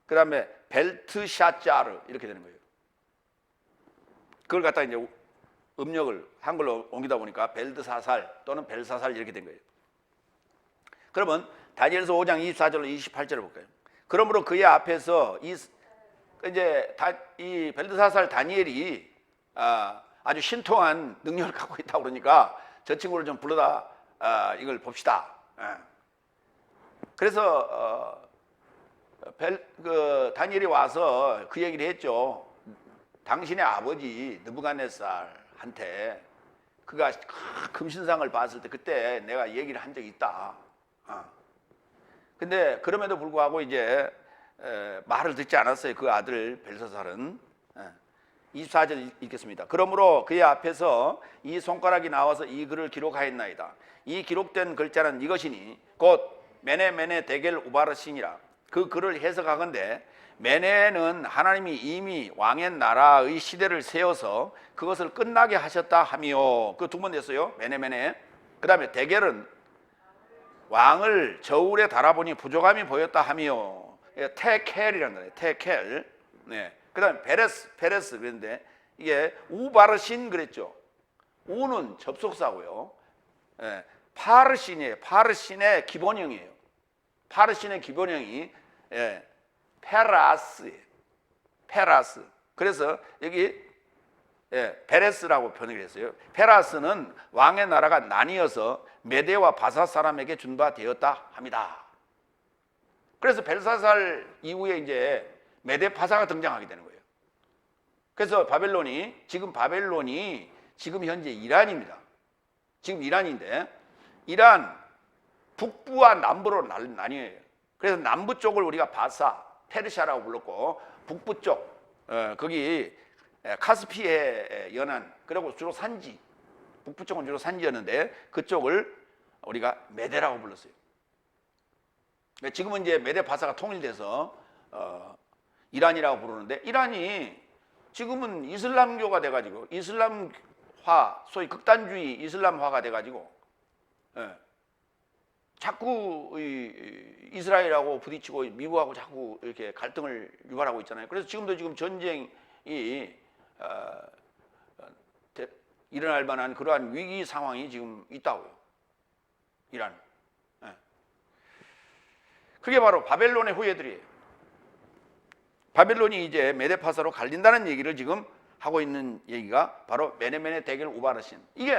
그 다음에 벨트샤자르 이렇게 되는 거예요. 그걸 갖다 이제 음력을 한글로 옮기다 보니까 벨드사살 또는 벨사살 이렇게 된 거예요. 그러면 다니엘서 5장 24절로 28절을 볼까요? 그러므로 그의 앞에서 이 벨드사살 다니엘이 아주 신통한 능력을 갖고 있다고 그러니까 저 친구를 좀 불러다 이걸 봅시다. 그래서 다니엘이 와서 그 얘기를 했죠. 당신의 아버지 느부갓네살한테 그가 금신상을 봤을 때 그때 내가 얘기를 한 적이 있다. 근데 그럼에도 불구하고 이제 말을 듣지 않았어요. 그 아들 벨사살은. 24절 읽겠습니다. 그러므로 그의 앞에서 이 손가락이 나와서 이 글을 기록하였나이다. 이 기록된 글자는 이것이니 곧 메네 데겔 우바르신이라. 그 글을 해석하건대 메네는 하나님이 이미 왕의 나라의 시대를 세워서 그것을 끝나게 하셨다 하며, 그 두 번 됐어요. 메네. 그 다음에 데겔은 왕을 저울에 달아보니 부족함이 보였다 하며, 테켈이라는 거예요. 테켈. 네. 그 다음에 페레스 그랬는데 이게 우바르신 그랬죠. 우는 접속사고요. 네. 파르신이에요. 파르신의 기본형이에요. 파르신의 기본형이 페라스예요. 페라스. 그래서 여기 베레스라고 번역을 했어요. 페라스는 왕의 나라가 나뉘어서 메대와 바사 사람에게 준바되었다 합니다. 그래서 벨사살 이후에 이제 메대 파사가 등장하게 되는 거예요. 그래서 지금 바벨론이 지금 현재 이란입니다. 지금 이란인데 이란 북부와 남부로 나뉘어요. 그래서 남부 쪽을 우리가 바사, 페르시아라고 불렀고 북부 쪽 거기 카스피해 연안, 그리고 주로 산지, 북부 쪽은 주로 산지였는데 그쪽을 우리가 메대라고 불렀어요. 지금은 이제 메대 바사가 통일돼서 이란이라고 부르는데, 이란이 지금은 이슬람교가 돼가지고 이슬람화, 소위 극단주의 이슬람화가 돼가지고 자꾸 이스라엘하고 부딪히고 미국하고 자꾸 이렇게 갈등을 유발하고 있잖아요. 그래서 지금도 지금 전쟁이 일어날 만한 그러한 위기 상황이 지금 있다고요. 이란. 그게 바로 바벨론의 후예들이에요. 바벨론이 이제 메데파사로 갈린다는 얘기를 지금 하고 있는 얘기가 바로 메네 데겔 우바르신. 이게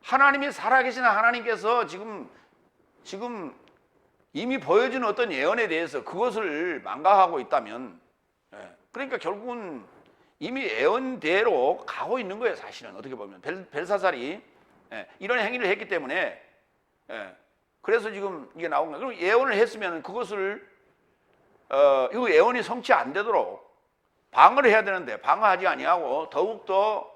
하나님이 살아계신 하나님께서 지금 이미 보여준 어떤 예언에 대해서 그것을 망각하고 있다면, 그러니까 결국은 이미 예언대로 가고 있는 거예요. 사실은 어떻게 보면 벨사살이 이런 행위를 했기 때문에 그래서 지금 이게 나온 거예요. 그럼 예언을 했으면 그것을 이 예언이 성취 안 되도록 방어를 해야 되는데 방어하지 아니하고 더욱더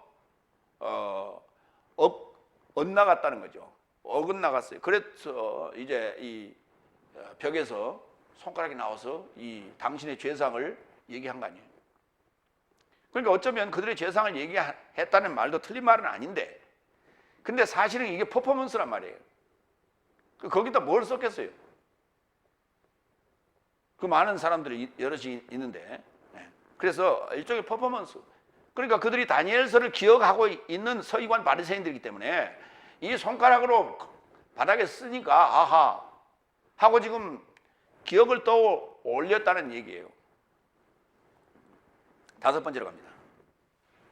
엇나갔다는 거죠. 어긋나갔어요. 그래서 이제 이 벽에서 손가락이 나와서 이 당신의 죄상을 얘기한 거 아니에요. 그러니까 어쩌면 그들의 죄상을 얘기했다는 말도 틀린 말은 아닌데, 근데 사실은 이게 퍼포먼스란 말이에요. 거기다 뭘 썼겠어요? 그 많은 사람들이 여럿이 있는데, 그래서 일종의 퍼포먼스. 그러니까 그들이 다니엘서를 기억하고 있는 서기관 바리새인들이기 때문에 이 손가락으로 바닥에 쓰니까 아하 하고 지금 기억을 또 올렸다는 얘기예요. 다섯 번째로 갑니다.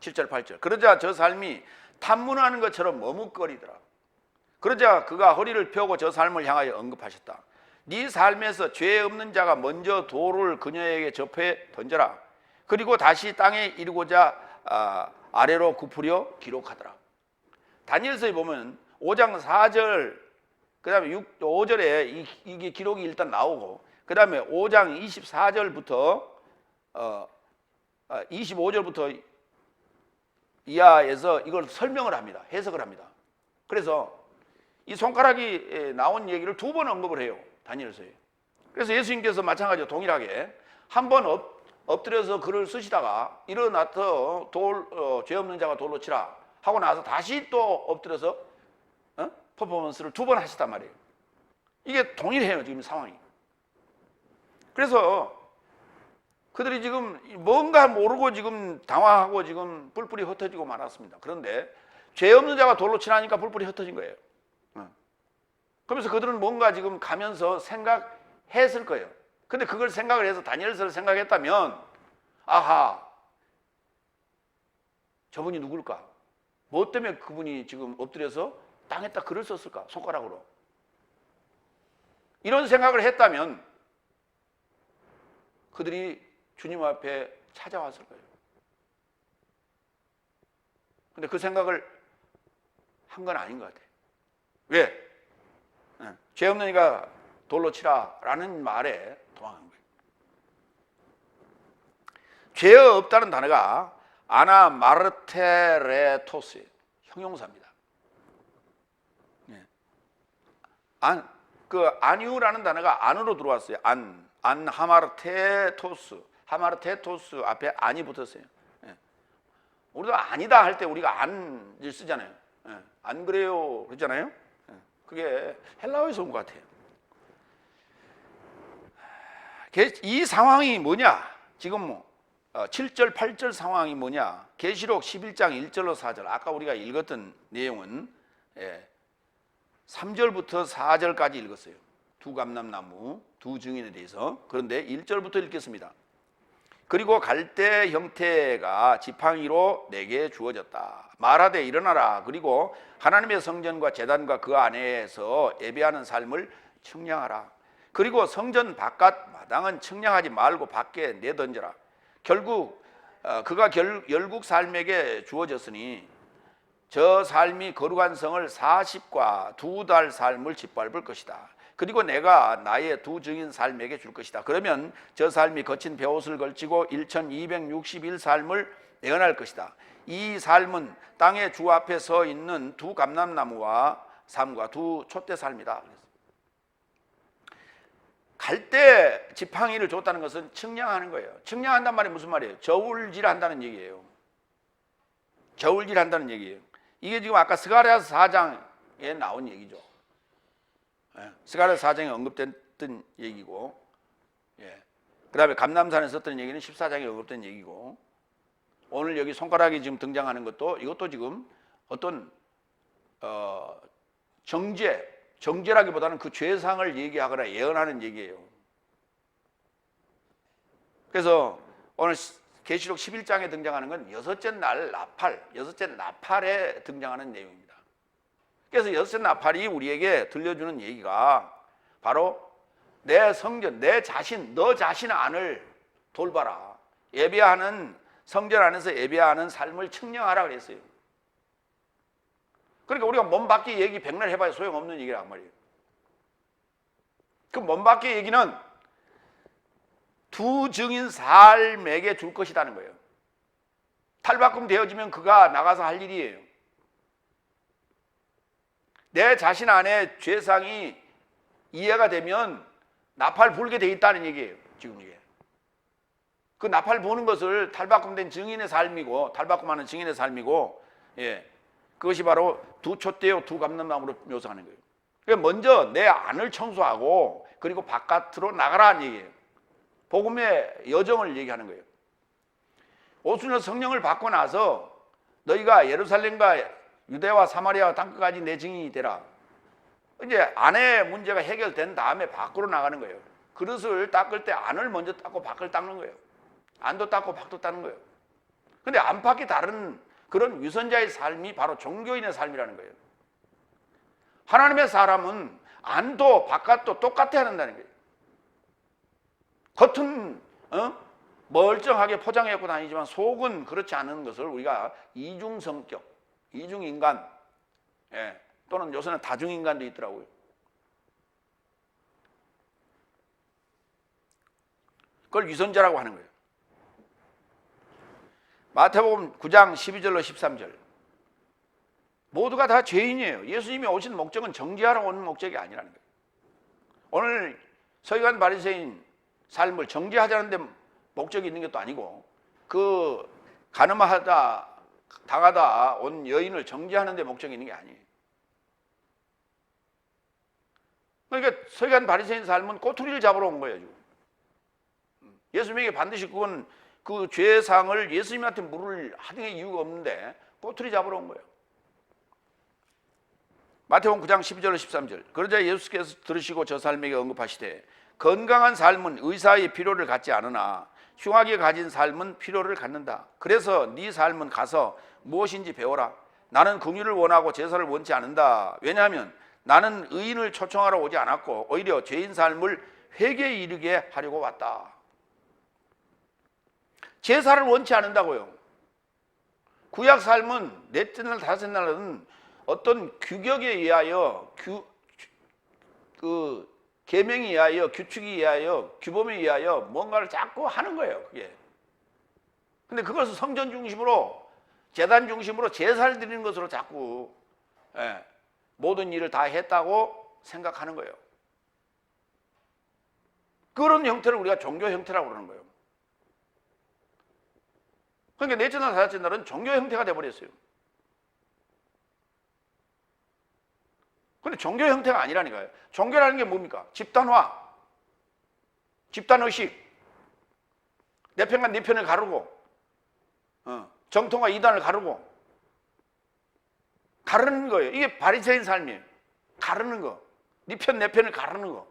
7절 8절. 그러자 저 삶이 탐문하는 것처럼 머뭇거리더라. 그러자 그가 허리를 펴고 저 삶을 향하여 언급하셨다. 네 삶에서 죄 없는 자가 먼저 돌을 그녀에게 접해 던져라. 그리고 다시 땅에 이르고자 아래로 굽으려 기록하더라. 다니엘서에 보면 5장 4절, 그 다음에 5절에 이게 기록이 일단 나오고, 그 다음에 5장 24절부터 25절부터 이하에서 이걸 설명을 합니다. 해석을 합니다. 그래서 이 손가락이 나온 얘기를 두 번 언급을 해요. 다니엘서에. 그래서 예수님께서 마찬가지로 동일하게 한 번 엎드려서 글을 쓰시다가 일어나서 죄 없는 자가 돌로 치라 하고 나서 다시 또 엎드려서 퍼포먼스를 2번 하셨단 말이에요. 이게 동일해요, 지금 상황이. 그래서 그들이 지금 뭔가 모르고 지금 당황하고 지금 뿔뿔이 흩어지고 말았습니다. 그런데 죄 없는 자가 돌로 치나니까 뿔뿔이 흩어진 거예요. 그러면서 그들은 뭔가 지금 가면서 생각했을 거예요. 근데 그걸 생각을 해서 다니엘서를 생각했다면, 아하, 저분이 누굴까? 뭐 때문에 그분이 지금 엎드려서 땅에다 글을 썼을까? 손가락으로. 이런 생각을 했다면 그들이 주님 앞에 찾아왔을 거예요. 근데 그 생각을 한 건 아닌 것 같아요. 왜? 죄 없는 이가 돌로 치라 라는 말에 도망한 거예요. 죄 없다는 단어가 아나 마르테레토스, 형용사입니다. 아니우라는 단어가 안으로 들어왔어요. 하마르테토스, 하마르테토스 앞에 안이 붙었어요. 우리도 아니다 할 때 우리가 안을 쓰잖아요. 안 그래요 그러잖아요. 그게 헬라어에서 온 것 같아요. 이 상황이 뭐냐? 지금 7절, 8절 상황이 뭐냐? 계시록 11장 1절로 4절. 아까 우리가 읽었던 내용은 3절부터 4절까지 읽었어요. 두 감람나무, 두 증인에 대해서. 그런데 1절부터 읽겠습니다. 그리고 갈대 형태가 지팡이로 내게 주어졌다. 말하되 일어나라. 그리고 하나님의 성전과 제단과 그 안에서 예배하는 삶을 측량하라. 그리고 성전 바깥 마당은 측량하지 말고 밖에 내던져라. 결국 그가 열국 삶에게 주어졌으니 저 삶이 거룩한 성을 40과 2달 삶을 짓밟을 것이다. 그리고 내가 나의 두 증인 삶에게 줄 것이다. 그러면 저 삶이 거친 베옷을 걸치고 1260일 삶을 예언할 것이다. 이 삶은 땅의 주 앞에 서 있는 두 감람나무와 삶과 두 촛대 삶이다. 갈대 지팡이를 줬다는 것은 측량하는 거예요. 측량한단 말이 무슨 말이에요? 저울질한다는 얘기예요. 저울질한다는 얘기예요. 이게 지금 아까 스가랴서 4장에 나온 얘기죠. 스가랴서 4장에 언급됐던 얘기고, 그 다음에 감람산에 썼던 얘기는 14장에 언급된 얘기고, 오늘 여기 손가락이 지금 등장하는 것도 이것도 지금 어떤 정죄라기보다는 그 죄상을 얘기하거나 예언하는 얘기예요. 그래서 오늘 계시록 11장에 등장하는 건 여섯째 날 나팔, 여섯째 나팔에 등장하는 내용입니다. 그래서 여섯째 나팔이 우리에게 들려주는 얘기가 바로 내 성전, 내 자신, 너 자신 안을 돌봐라. 예배하는 성전 안에서 예배하는 삶을 측량하라 그랬어요. 그러니까 우리가 몸 밖의 얘기 백날 해봐야 소용없는 얘기란 말이에요. 그 몸 밖의 얘기는 두 증인 삶에게 줄 것이라는 거예요. 탈바꿈 되어지면 그가 나가서 할 일이에요. 내 자신 안에 죄상이 이해가 되면 나팔 불게 돼 있다는 얘기예요. 지금 이게. 그 나팔 부는 것을 탈바꿈된 증인의 삶이고, 탈바꿈하는 증인의 삶이고, 그것이 바로 두 촛대요 두 감람나무로 묘사하는 거예요. 그러니까 먼저 내 안을 청소하고 그리고 바깥으로 나가라는 얘기예요. 복음의 여정을 얘기하는 거예요. 오순절 성령을 받고 나서 너희가 예루살렘과 유대와 사마리아와 땅끝까지 내 증인이 되라. 이제 안의 문제가 해결된 다음에 밖으로 나가는 거예요. 그릇을 닦을 때 안을 먼저 닦고 밖을 닦는 거예요. 안도 닦고 밖도 닦는 거예요. 근데 안팎이 다른 그런 위선자의 삶이 바로 종교인의 삶이라는 거예요. 하나님의 사람은 안도 바깥도 똑같아야 한다는 거예요. 겉은 멀쩡하게 포장해갖고 다니지만 속은 그렇지 않은 것을 우리가 이중성격, 이중인간, 또는 요새는 다중인간도 있더라고요. 그걸 위선자라고 하는 거예요. 마태복음 9장 12절로 13절. 모두가 다 죄인이에요. 예수님이 오신 목적은 정죄하러 오는 목적이 아니라는 거예요. 오늘 서기관 바리새인 삶을 정죄하자는 데 목적이 있는 것도 아니고, 그 가늠하다 당하다 온 여인을 정죄하는 데 목적이 있는 게 아니에요. 그러니까 서기관 바리새인 삶은 꼬투리를 잡으러 온 거예요, 지금. 예수님에게 반드시 그건 그 죄상을 예수님한테 물을 하등의 이유가 없는데 꼬투리 잡으러 온 거예요. 마태복음 9장 12절 13절. 그러자 예수께서 들으시고 저 사람에게 언급하시되 건강한 삶은 의사의 필요를 갖지 않으나 흉하게 가진 삶은 필요를 갖는다. 그래서 네 삶은 가서 무엇인지 배워라. 나는 긍휼을 원하고 제사를 원치 않는다. 왜냐하면 나는 의인을 초청하러 오지 않았고 오히려 죄인 삶을 회개에 이르게 하려고 왔다. 제사를 원치 않는다고요. 구약 삶은 넷째 날, 다섯째 날은 어떤 규격에 의하여 계명에 의하여 규칙에 의하여 규범에 의하여 뭔가를 자꾸 하는 거예요. 그게. 근데 그것을 성전 중심으로 제단 중심으로 제사를 드리는 것으로 자꾸 모든 일을 다 했다고 생각하는 거예요. 그런 형태를 우리가 종교 형태라고 그러는 거예요. 그러니까 넷째 날, 다섯째 날은 종교 형태가 돼버렸어요. 근데 종교 형태가 아니라니까요. 종교라는 게 뭡니까? 집단화, 집단의식, 내 편과 네 편을 가르고 정통과 이단을 가르고 가르는 거예요. 이게 바리새인 삶이에요. 가르는 거, 네 편, 내 편을 가르는 거.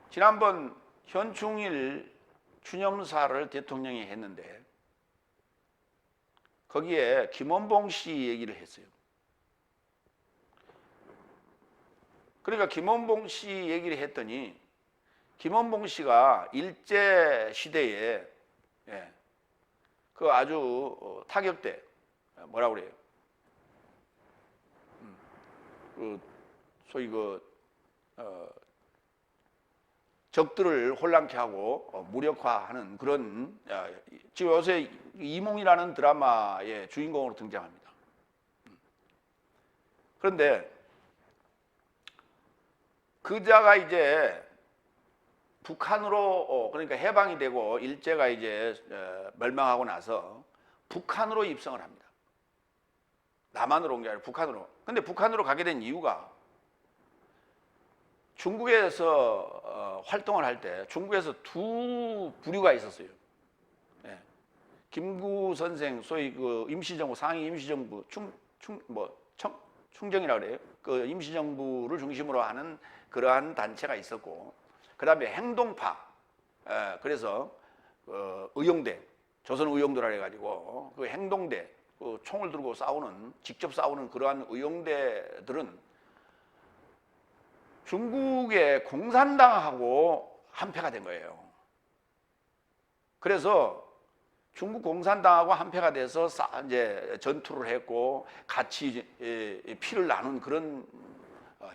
지난번 현충일 추념사를 대통령이 했는데 거기에 김원봉 씨 얘기를 했어요. 그러니까 김원봉 씨 얘기를 했더니 김원봉 씨가 일제 시대에 그 아주 타격대 뭐라 그래요? 소위 적들을 혼란케 하고 무력화하는 그런 지금 요새 이몽이라는 드라마의 주인공으로 등장합니다. 그런데 그자가 이제 북한으로 그러니까 해방이 되고 일제가 이제 멸망하고 나서 북한으로 입성을 합니다. 남한으로 온 게 아니라 북한으로. 근데 북한으로 가게 된 이유가 중국에서 활동을 할 때 중국에서 두 부류가 있었어요. 김구 선생 소위 그 임시정부 상위 임시정부 충정이라 그래요. 그 임시정부를 중심으로 하는 그러한 단체가 있었고, 그다음에 행동파. 그래서 의용대, 조선 의용대라 해가지고 그 행동대, 그 총을 들고 싸우는 직접 싸우는 그러한 의용대들은 중국의 공산당하고 한패가 된 거예요. 그래서 중국 공산당하고 한패가 돼서 이제 전투를 했고 같이 피를 나눈 그런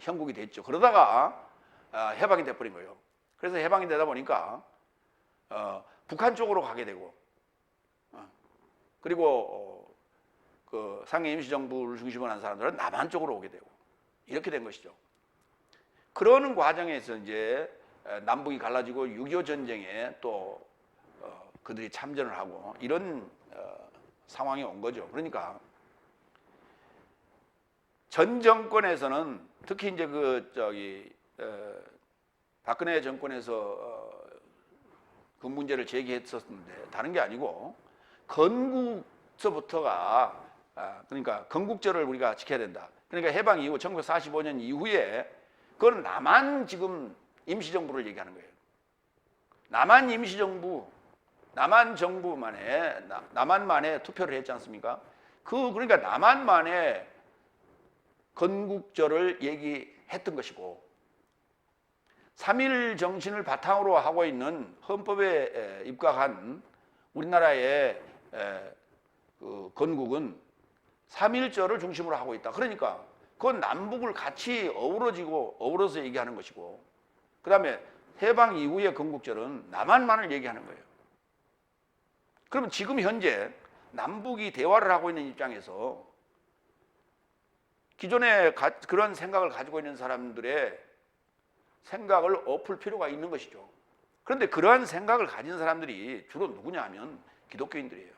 형국이 됐죠. 그러다가 해방이 돼버린 거예요. 그래서 해방이 되다 보니까 북한 쪽으로 가게 되고 그리고 그 상해 임시정부를 중심으로 한 사람들은 남한 쪽으로 오게 되고 이렇게 된 것이죠. 그러는 과정에서 이제 남북이 갈라지고 6.25 전쟁에 또 그들이 참전을 하고 이런 상황이 온 거죠. 그러니까 전 정권에서는 특히 이제 박근혜 정권에서 그 문제를 제기했었는데 다른 게 아니고 건국서부터가 그러니까 건국절을 우리가 지켜야 된다. 그러니까 해방 이후 1945년 이후에 그건 남한 지금 임시정부를 얘기하는 거예요. 남한 임시정부, 남한 정부만에 남한만에 투표를 했지 않습니까? 그러니까 남한만의 건국절을 얘기했던 것이고 3.1 정신을 바탕으로 하고 있는 헌법에 입각한 우리나라의 그 건국은 3.1절을 중심으로 하고 있다. 그러니까 그건 남북을 같이 어우러서 얘기하는 것이고 그 다음에 해방 이후의 건국절은 남한만을 얘기하는 거예요. 그러면 지금 현재 남북이 대화를 하고 있는 입장에서 기존에 그런 생각을 가지고 있는 사람들의 생각을 엎을 필요가 있는 것이죠. 그런데 그러한 생각을 가진 사람들이 주로 누구냐 하면 기독교인들이에요.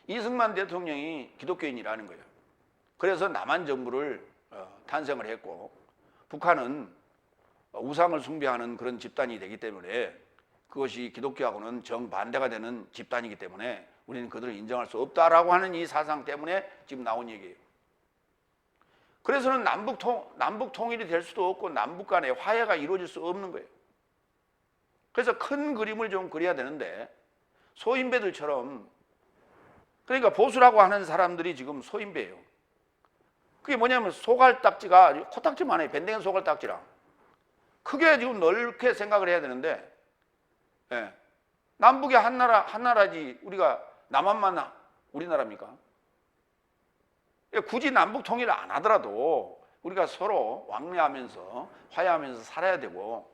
이승만 대통령이 기독교인이라는 거예요. 그래서 남한 정부를 탄생을 했고, 북한은 우상을 숭배하는 그런 집단이 되기 때문에 그것이 기독교하고는 정반대가 되는 집단이기 때문에 우리는 그들을 인정할 수 없다라고 하는 이 사상 때문에 지금 나온 얘기예요. 그래서는 남북 통일이 될 수도 없고 남북 간의 화해가 이루어질 수 없는 거예요. 그래서 큰 그림을 좀 그려야 되는데 소인배들처럼, 그러니까 보수라고 하는 사람들이 지금 소인배예요. 그게 뭐냐면 소갈딱지가 코딱지만 해요. 밴댕이 소갈딱지랑 크게 지금 넓게 생각을 해야 되는데, 예. 남북이 한 나라지 우리가 남한만 우리나라입니까? 굳이 남북 통일을 안 하더라도 우리가 서로 왕래하면서 화해하면서 살아야 되고,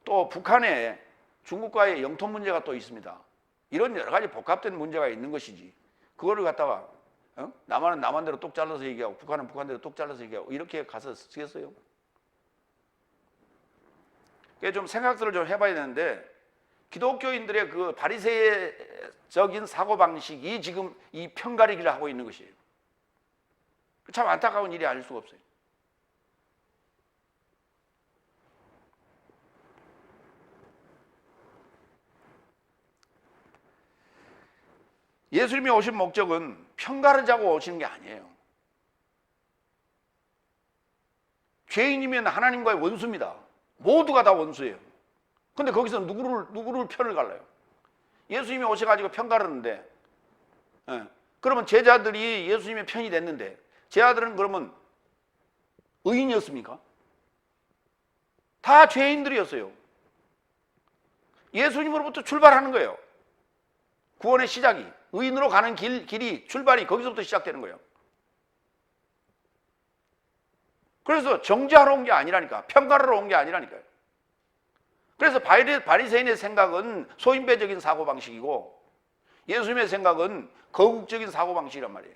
또 북한에 중국과의 영토 문제가 또 있습니다. 이런 여러 가지 복합된 문제가 있는 것이지, 그거를 갖다가 남한은 남한대로 똑 잘라서 얘기하고 북한은 북한대로 똑 잘라서 얘기하고 이렇게 가서 쓰겠어요? 그게 좀 생각들을 좀 해봐야 되는데, 기독교인들의 그 바리새적인 사고방식이 지금 이 편가르기를 하고 있는 것이에요. 참 안타까운 일이 아닐 수가 없어요. 예수님이 오신 목적은 편가르자고 오시는 게 아니에요. 죄인이면 하나님과의 원수입니다. 모두가 다 원수예요. 근데 거기서 누구를 편을 갈라요? 예수님이 오셔가지고 편가르는데, 그러면 제자들이 예수님의 편이 됐는데, 제자들은 그러면 의인이었습니까? 다 죄인들이었어요. 예수님으로부터 출발하는 거예요. 구원의 시작이, 의인으로 가는 길이 출발이 거기서부터 시작되는 거예요. 그래서 정죄하러 온 게 아니라니까, 편가르러 온 게 아니라니까요. 그래서 바리새인의 생각은 소인배적인 사고방식이고 예수님의 생각은 거국적인 사고방식이란 말이에요.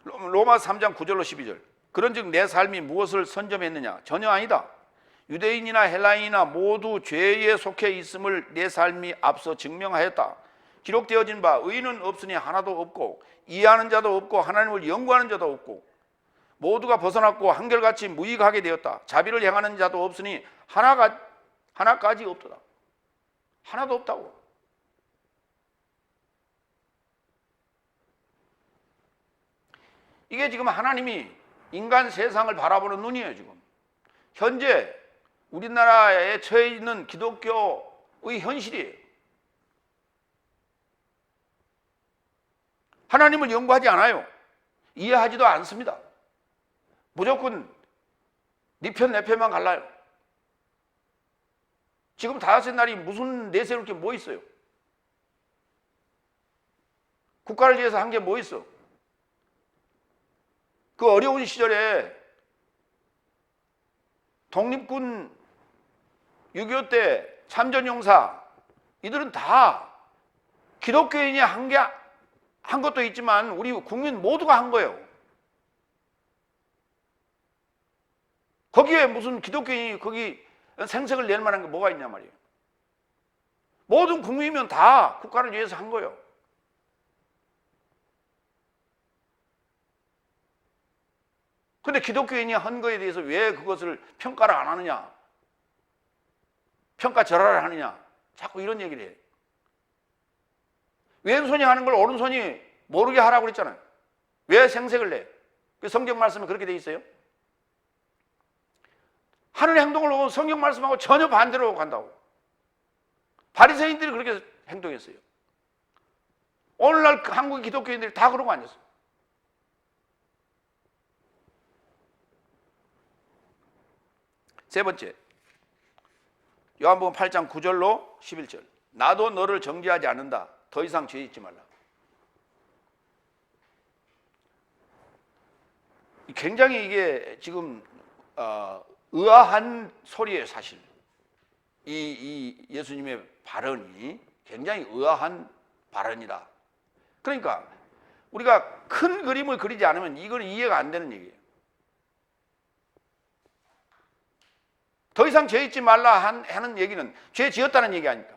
로마 3장 9절로 12절. 그런즉 내 삶이 무엇을 선점했느냐? 전혀 아니다. 유대인이나 헬라인이나 모두 죄에 속해 있음을 내 삶이 앞서 증명하였다. 기록되어진 바 의인은 없으니 하나도 없고 이해하는 자도 없고 하나님을 연구하는 자도 없고 모두가 벗어났고 한결같이 무익하게 되었다. 자비를 행하는 자도 없으니 하나까지 없도다. 하나도 없다고. 이게 지금 하나님이 인간 세상을 바라보는 눈이에요. 지금 현재 우리나라에 처해 있는 기독교의 현실이에요. 하나님을 연구하지 않아요. 이해하지도 않습니다. 무조건 네 편 내 편만 갈라요. 지금 다섯째 날이 무슨 내세울 게 뭐 있어요? 국가를 위해서 한 게 뭐 있어? 그 어려운 시절에 독립군 6.25 때 참전용사, 이들은 다 기독교인이 한 것도 있지만 우리 국민 모두가 한 거예요. 거기에 무슨 기독교인이 거기 생색을 낼 만한 게 뭐가 있냐 말이에요. 모든 국민이면 다 국가를 위해서 한 거예요. 근데 기독교인이 한 거에 대해서 왜 그것을 평가를 안 하느냐, 평가절하를 하느냐, 자꾸 이런 얘기를 해요. 왼손이 하는 걸 오른손이 모르게 하라고 그랬잖아요. 왜 생색을 내? 그 성경 말씀에 그렇게 돼 있어요. 하는 행동을 보면 성경 말씀하고 전혀 반대로 간다고. 바리새인들이 그렇게 행동했어요. 오늘날 한국의 기독교인들이 다 그러고 앉았어요. 세 번째, 요한복음 8장 9절로 11절. 나도 너를 정죄하지 않는다. 더 이상 죄 짓지 말라. 굉장히 이게 지금 의아한 소리예요. 사실 이 예수님의 발언이 굉장히 의아한 발언이다. 그러니까 우리가 큰 그림을 그리지 않으면 이건 이해가 안 되는 얘기예요. 더 이상 죄 짓지 말라 하는 얘기는 죄 지었다는 얘기 아닙니까?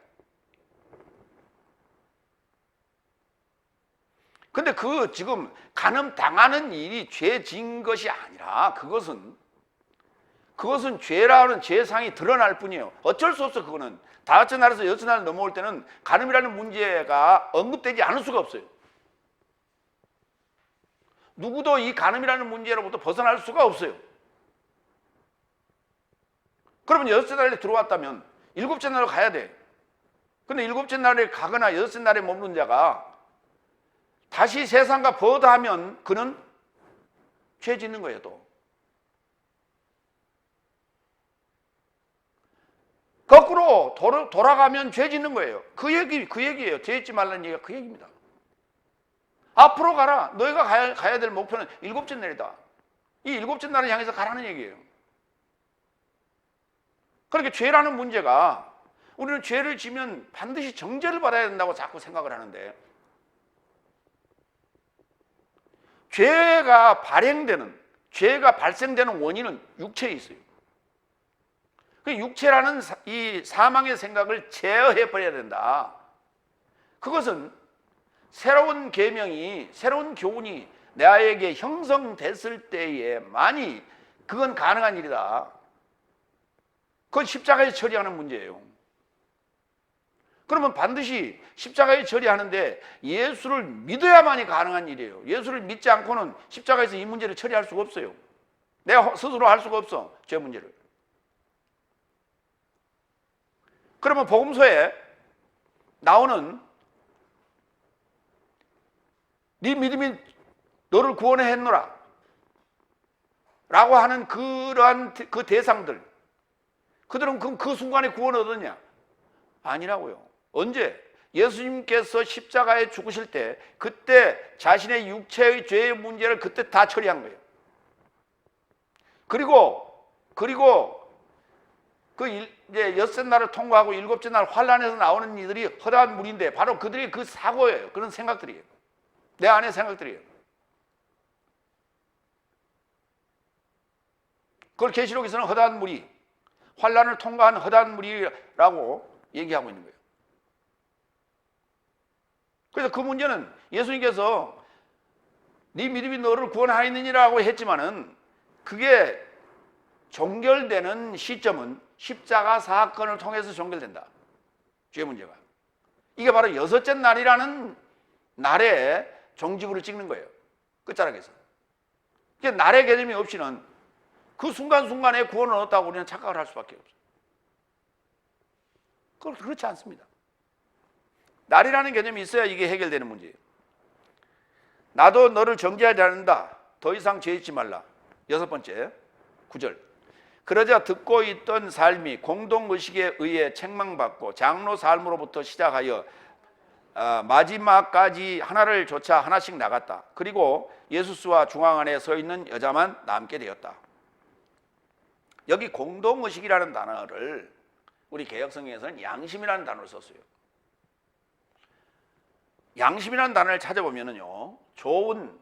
근데 그 지금 간음 당하는 일이 죄 지은 것이 아니라 그것은 죄라는 죄상이 드러날 뿐이에요. 어쩔 수 없어. 그거는 다섯째 날에서 여섯째 날 넘어올 때는 간음이라는 문제가 언급되지 않을 수가 없어요. 누구도 이 간음이라는 문제로부터 벗어날 수가 없어요. 그러면 여섯째 날에 들어왔다면 일곱째 날로 가야 돼. 근데 일곱째 날에 가거나 여섯째 날에 머무는 자가 다시 세상과 버드하면 그는 죄 짓는 거예요. 또 거꾸로 돌아가면 죄 짓는 거예요. 그 얘기예요. 죄 짓지 말라는 얘기가 그 얘기입니다. 앞으로 가라. 너희가 가야 될 목표는 일곱째 날이다. 이 일곱째 날을 향해서 가라는 얘기예요. 그러니까 죄라는 문제가, 우리는 죄를 지면 반드시 정죄를 받아야 된다고 자꾸 생각을 하는데, 죄가 발생되는 원인은 육체에 있어요. 그 육체라는 이 사망의 생각을 제어해 버려야 된다. 그것은 새로운 계명이, 새로운 교훈이 나에게 형성됐을 때에만이 그건 가능한 일이다. 그건 십자가에 처리하는 문제예요. 그러면 반드시 십자가에 처리하는데 예수를 믿어야만이 가능한 일이에요. 예수를 믿지 않고는 십자가에서 이 문제를 처리할 수가 없어요. 내가 스스로 할 수가 없어, 죄 문제를. 그러면 복음서에 나오는 네 믿음이 너를 구원해 했노라 라고 하는 그러한 그 대상들, 그들은 그 순간에 구원을 얻었냐? 아니라고요. 언제? 예수님께서 십자가에 죽으실 때 그때 자신의 육체의 죄의 문제를 그때 다 처리한 거예요. 그리고 그 이제 여섯째 날을 통과하고 일곱째 날 환란에서 나오는 이들이 허다한 물인데 바로 그들이 그 사고예요. 그런 생각들이에요. 내 안의 생각들이에요. 그걸 계시록에서는 허다한 물이, 환란을 통과한 허다한 물이라고 얘기하고 있는 거예요. 그래서 그 문제는 예수님께서 네 믿음이 너를 구원하였느니라고 했지만은 그게 종결되는 시점은 십자가 사건을 통해서 종결된다. 죄 문제가. 이게 바로 여섯째 날이라는 날에 종지부를 찍는 거예요. 끝자락에서. 그러니까 날의 개념이 없이는 그 순간순간에 구원을 얻었다고 우리는 착각을 할 수밖에 없어요. 그렇지 않습니다. 날이라는 개념이 있어야 이게 해결되는 문제예요. 나도 너를 정죄하지 않는다. 더 이상 죄 짓지 말라. 여섯 번째, 9절. 그러자 듣고 있던 삶이 공동의식에 의해 책망받고 장로 삶으로부터 시작하여 마지막까지 하나를 조차 하나씩 나갔다. 그리고 예수스와 중앙 안에 서 있는 여자만 남게 되었다. 여기 공동의식이라는 단어를 우리 개역성경에서는 양심이라는 단어를 썼어요. 양심이라는 단어를 찾아보면요, 좋은,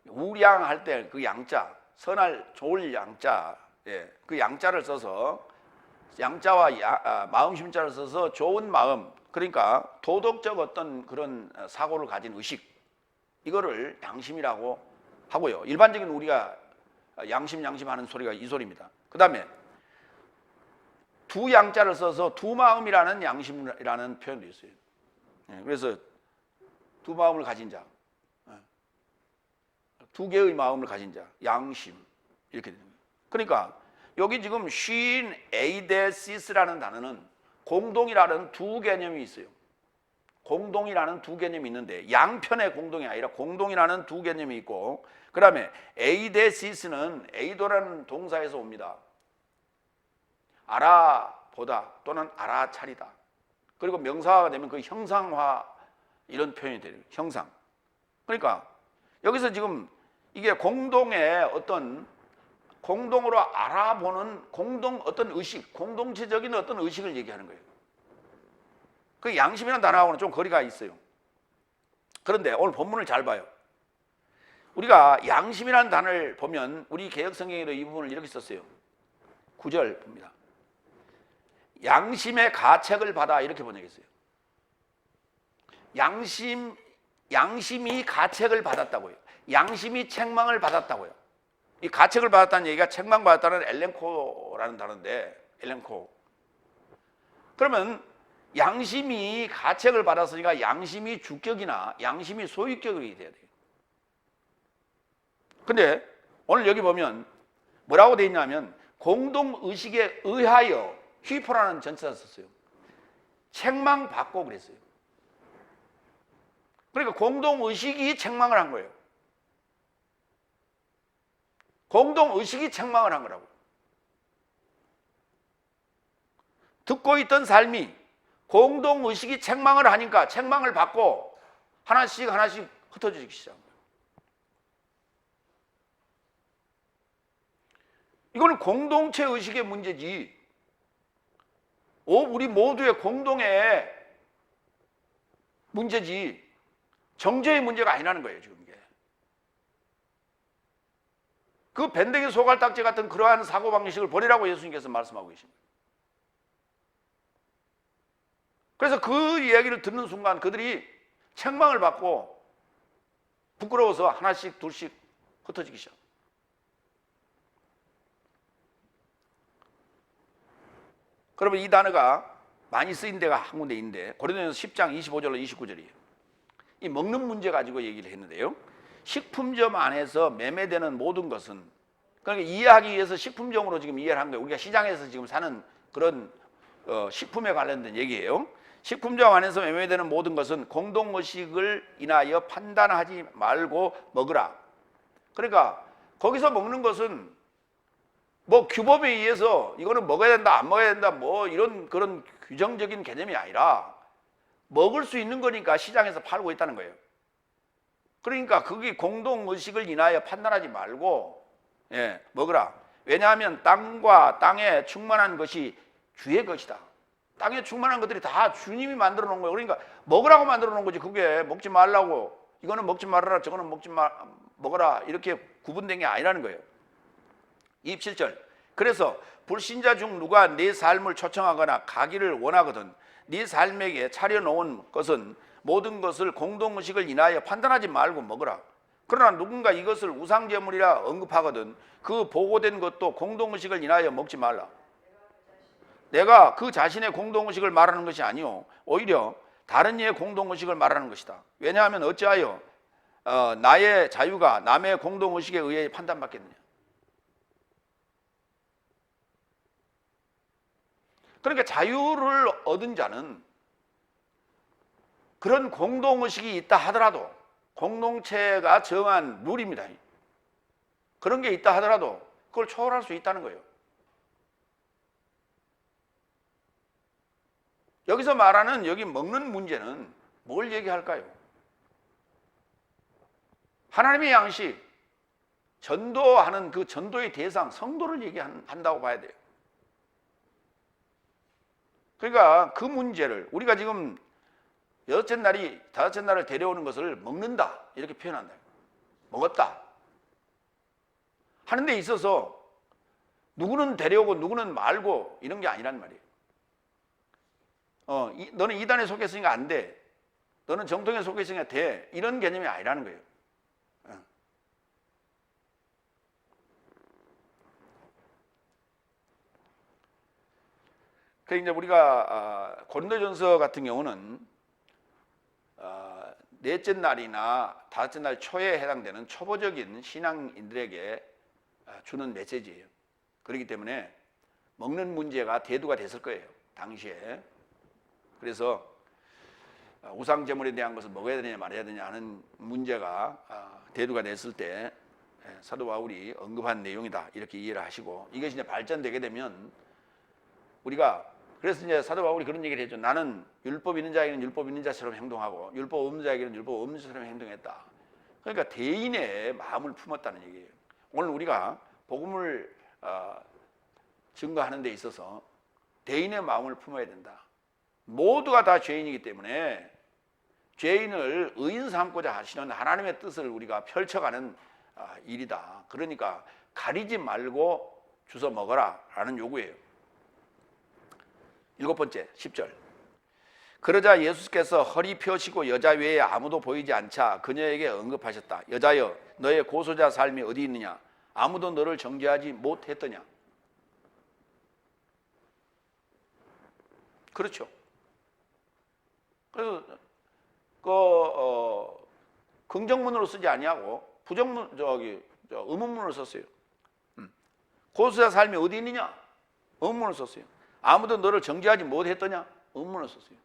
우량할 때 그 양자, 선할 좋을 양자, 그 양자를 써서, 양자와 마음심자를 써서 좋은 마음, 그러니까 도덕적 어떤 그런 사고를 가진 의식, 이거를 양심이라고 하고요. 일반적인 우리가 양심 하는 소리가 이 소리입니다. 그 다음에 두 양자를 써서 두 마음이라는 양심이라는 표현도 있어요. 그래서 두 마음을 가진 자, 두 개의 마음을 가진 자, 양심, 이렇게 됩니다. 그러니까 여기 지금 쉰 에이데시스라는 단어는 공동이라는 두 개념이 있어요. 공동이라는 두 개념이 있는데 양편의 공동이 아니라 공동이라는 두 개념이 있고, 그 다음에 에이데시스는 에이도라는 동사에서 옵니다. 알아보다 또는 알아차리다. 그리고 명사화가 되면 그 형상화, 이런 표현이 돼요. 형상. 그러니까 여기서 지금 이게 공동의 어떤, 공동으로 알아보는 어떤 의식, 공동체적인 어떤 의식을 얘기하는 거예요. 그 양심이라는 단어하고는 좀 거리가 있어요. 그런데 오늘 본문을 잘 봐요. 우리가 양심이라는 단어를 보면 우리 개역성경에도 이 부분을 이렇게 썼어요. 9절 봅니다. 양심의 가책을 받아, 이렇게 번역했어요. 양심이 가책을 받았다고요. 양심이 책망을 받았다고요. 이 가책을 받았다는 얘기가 책망받았다는 엘렌코라는 단어인데, 엘렌코. 그러면 양심이 가책을 받았으니까 양심이 주격이나 양심이 소유격이 돼야 돼요. 근데 오늘 여기 보면 뭐라고 돼 있냐면 공동의식에 의하여, 휘포라는 전치사 썼어요. 책망받고 그랬어요. 그러니까 공동의식이 책망을 한 거예요. 공동의식이 책망을 한 거라고. 듣고 있던 삶이 공동의식이 책망을 하니까 책망을 받고 하나씩 흩어지기 시작합니다. 이거는 공동체 의식의 문제지, 우리 모두의 공동의 문제지 정죄의 문제가 아니라는 거예요. 지금 이게 그 밴댕이 소갈딱지 같은 그러한 사고방식을 버리라고 예수님께서 말씀하고 계십니다. 그래서 그 이야기를 듣는 순간 그들이 책망을 받고 부끄러워서 하나씩 둘씩 흩어지기 시작합니다. 그러면 이 단어가 많이 쓰인 데가 한 군데 있는데 고린도전서 10장 25절로 29절이에요. 이 먹는 문제 가지고 얘기를 했는데요. 식품점 안에서 매매되는 모든 것은, 그러니까 이해하기 위해서 식품점으로 지금 이해를 한 거예요. 우리가 시장에서 지금 사는 그런 식품에 관련된 얘기예요. 식품점 안에서 매매되는 모든 것은 공동의식을 인하여 판단하지 말고 먹으라. 그러니까 거기서 먹는 것은 뭐 규범에 의해서 이거는 먹어야 된다, 안 먹어야 된다, 뭐 이런 그런 규정적인 개념이 아니라 먹을 수 있는 거니까 시장에서 팔고 있다는 거예요. 그러니까 그게 공동의식을 인하여 판단하지 말고 먹으라. 왜냐하면 땅과 땅에 충만한 것이 주의 것이다. 땅에 충만한 것들이 다 주님이 만들어 놓은 거예요. 그러니까 먹으라고 만들어 놓은 거지, 그게 먹지 말라고, 이거는 먹지 말아라, 저거는 먹어라, 이렇게 구분된 게 아니라는 거예요. 27절. 그래서 불신자 중 누가 네 삶을 초청하거나 가기를 원하거든 네 삶에게 차려놓은 것은 모든 것을 공동의식을 인하여 판단하지 말고 먹으라. 그러나 누군가 이것을 우상제물이라 언급하거든 그 보고된 것도 공동의식을 인하여 먹지 말라. 내가 그 자신의 공동의식을 말하는 것이 아니요 오히려 다른 이의 공동의식을 말하는 것이다. 왜냐하면 어찌하여 나의 자유가 남의 공동의식에 의해 판단받겠느냐. 그러니까 자유를 얻은 자는 그런 공동의식이 있다 하더라도, 공동체가 정한 룰입니다. 그런 게 있다 하더라도 그걸 초월할 수 있다는 거예요. 여기서 말하는 여기 먹는 문제는 뭘 얘기할까요? 하나님의 양식, 전도하는 그 전도의 대상, 성도를 얘기한다고 봐야 돼요. 그러니까 그 문제를 우리가 지금 여섯째 날이 다섯째 날을 데려오는 것을 먹는다 이렇게 표현한다. 먹었다 하는 데 있어서 누구는 데려오고 누구는 말고 이런 게 아니란 말이에요. 너는 이단에 속했으니까 안 돼, 너는 정통에 속했으니까 돼, 이런 개념이 아니라는 거예요. 그래서 이제 우리가 고린도전서 같은 경우는 넷째 날이나 다섯째 날 초에 해당되는 초보적인 신앙인들에게 주는 메시지예요. 그렇기 때문에 먹는 문제가 대두가 됐을 거예요, 당시에. 그래서 우상제물에 대한 것을 먹어야 되냐 말아야 되냐 하는 문제가 대두가 됐을 때 사도 바울이 언급한 내용이다 이렇게 이해를 하시고, 이것이 이제 발전되게 되면 우리가, 그래서 이제 사도 바울이 그런 얘기를 했죠. 나는 율법 있는 자에게는 율법 있는 자처럼 행동하고 율법 없는 자에게는 율법 없는 자처럼 행동했다. 그러니까 대인의 마음을 품었다는 얘기예요. 오늘 우리가 복음을 증거하는 데 있어서 대인의 마음을 품어야 된다. 모두가 다 죄인이기 때문에 죄인을 의인 삼고자 하시는 하나님의 뜻을 우리가 펼쳐가는 일이다. 그러니까 가리지 말고 주워 먹어라 라는 요구예요. 7번째 10절. 그러자 예수께서 허리 펴시고 여자 외에 아무도 보이지 않자 그녀에게 언급하셨다. 여자여, 너의 고소자 삶이 어디 있느냐? 아무도 너를 정죄하지 못했더냐? 그렇죠. 그래서 긍정문으로 쓰지 아니하고 부정문 의문문으로 썼어요. 고소자 삶이 어디 있느냐? 의문문을 썼어요. 아무도 너를 정죄하지 못했더냐? 의문문을 썼어요.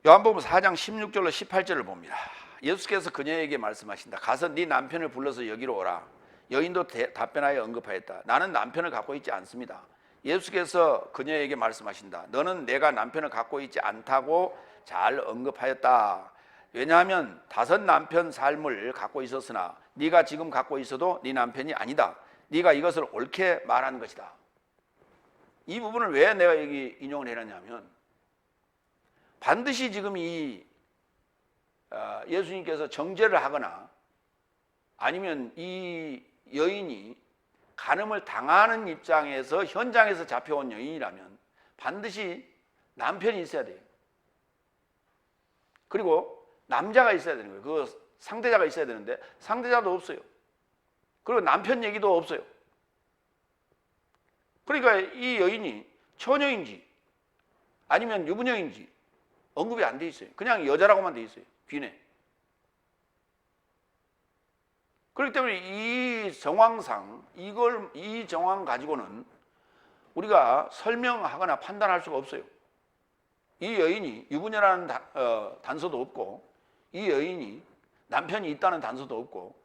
요한복음 4장 16절로 18절을 봅니다. 예수께서 그녀에게 말씀하신다. 가서 네 남편을 불러서 여기로 오라. 여인도 답변하여 언급하였다. 나는 남편을 갖고 있지 않습니다. 예수께서 그녀에게 말씀하신다. 너는 내가 남편을 갖고 있지 않다고 잘 언급하였다. 왜냐하면 5 남편 삶을 갖고 있었으나 네가 지금 갖고 있어도 네 남편이 아니다. 네가 이것을 옳게 말한 것이다. 이 부분을 왜 내가 여기 인용을 해놨냐면 반드시 지금 이 예수님께서 정죄를 하거나 아니면 이 여인이 간음을 당하는 입장에서 현장에서 잡혀온 여인이라면 반드시 남편이 있어야 돼요. 그리고 남자가 있어야 되는 거예요. 그 상대자가 있어야 되는데 상대자도 없어요. 그리고 남편 얘기도 없어요. 그러니까 이 여인이 처녀인지 아니면 유부녀인지 언급이 안 돼 있어요. 그냥 여자라고만 돼 있어요. 귀내. 그렇기 때문에 이 정황상 이 정황 가지고는 우리가 설명하거나 판단할 수가 없어요. 이 여인이 유부녀라는 단서도 없고 이 여인이 남편이 있다는 단서도 없고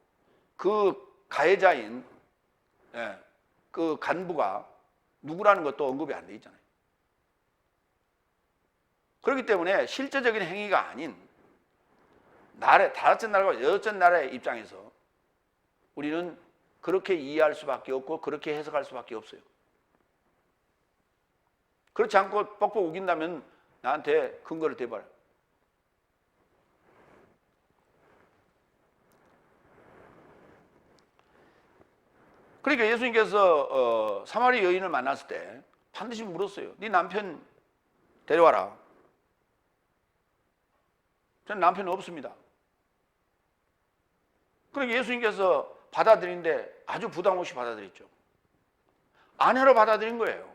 그 가해자인 그 간부가 누구라는 것도 언급이 안 돼 있잖아요. 그렇기 때문에 실제적인 행위가 아닌 다섯째 날과 여섯째 날의 입장에서 우리는 그렇게 이해할 수밖에 없고 그렇게 해석할 수밖에 없어요. 그렇지 않고 뻑뻑 우긴다면 나한테 근거를 대봐라. 그러니까 예수님께서 사마리 여인을 만났을 때 반드시 물었어요. 네 남편 데려와라. 저는 남편은 없습니다. 그러니까 예수님께서 받아들이는데 아주 부담 없이 받아들였죠. 아내로 받아들인 거예요.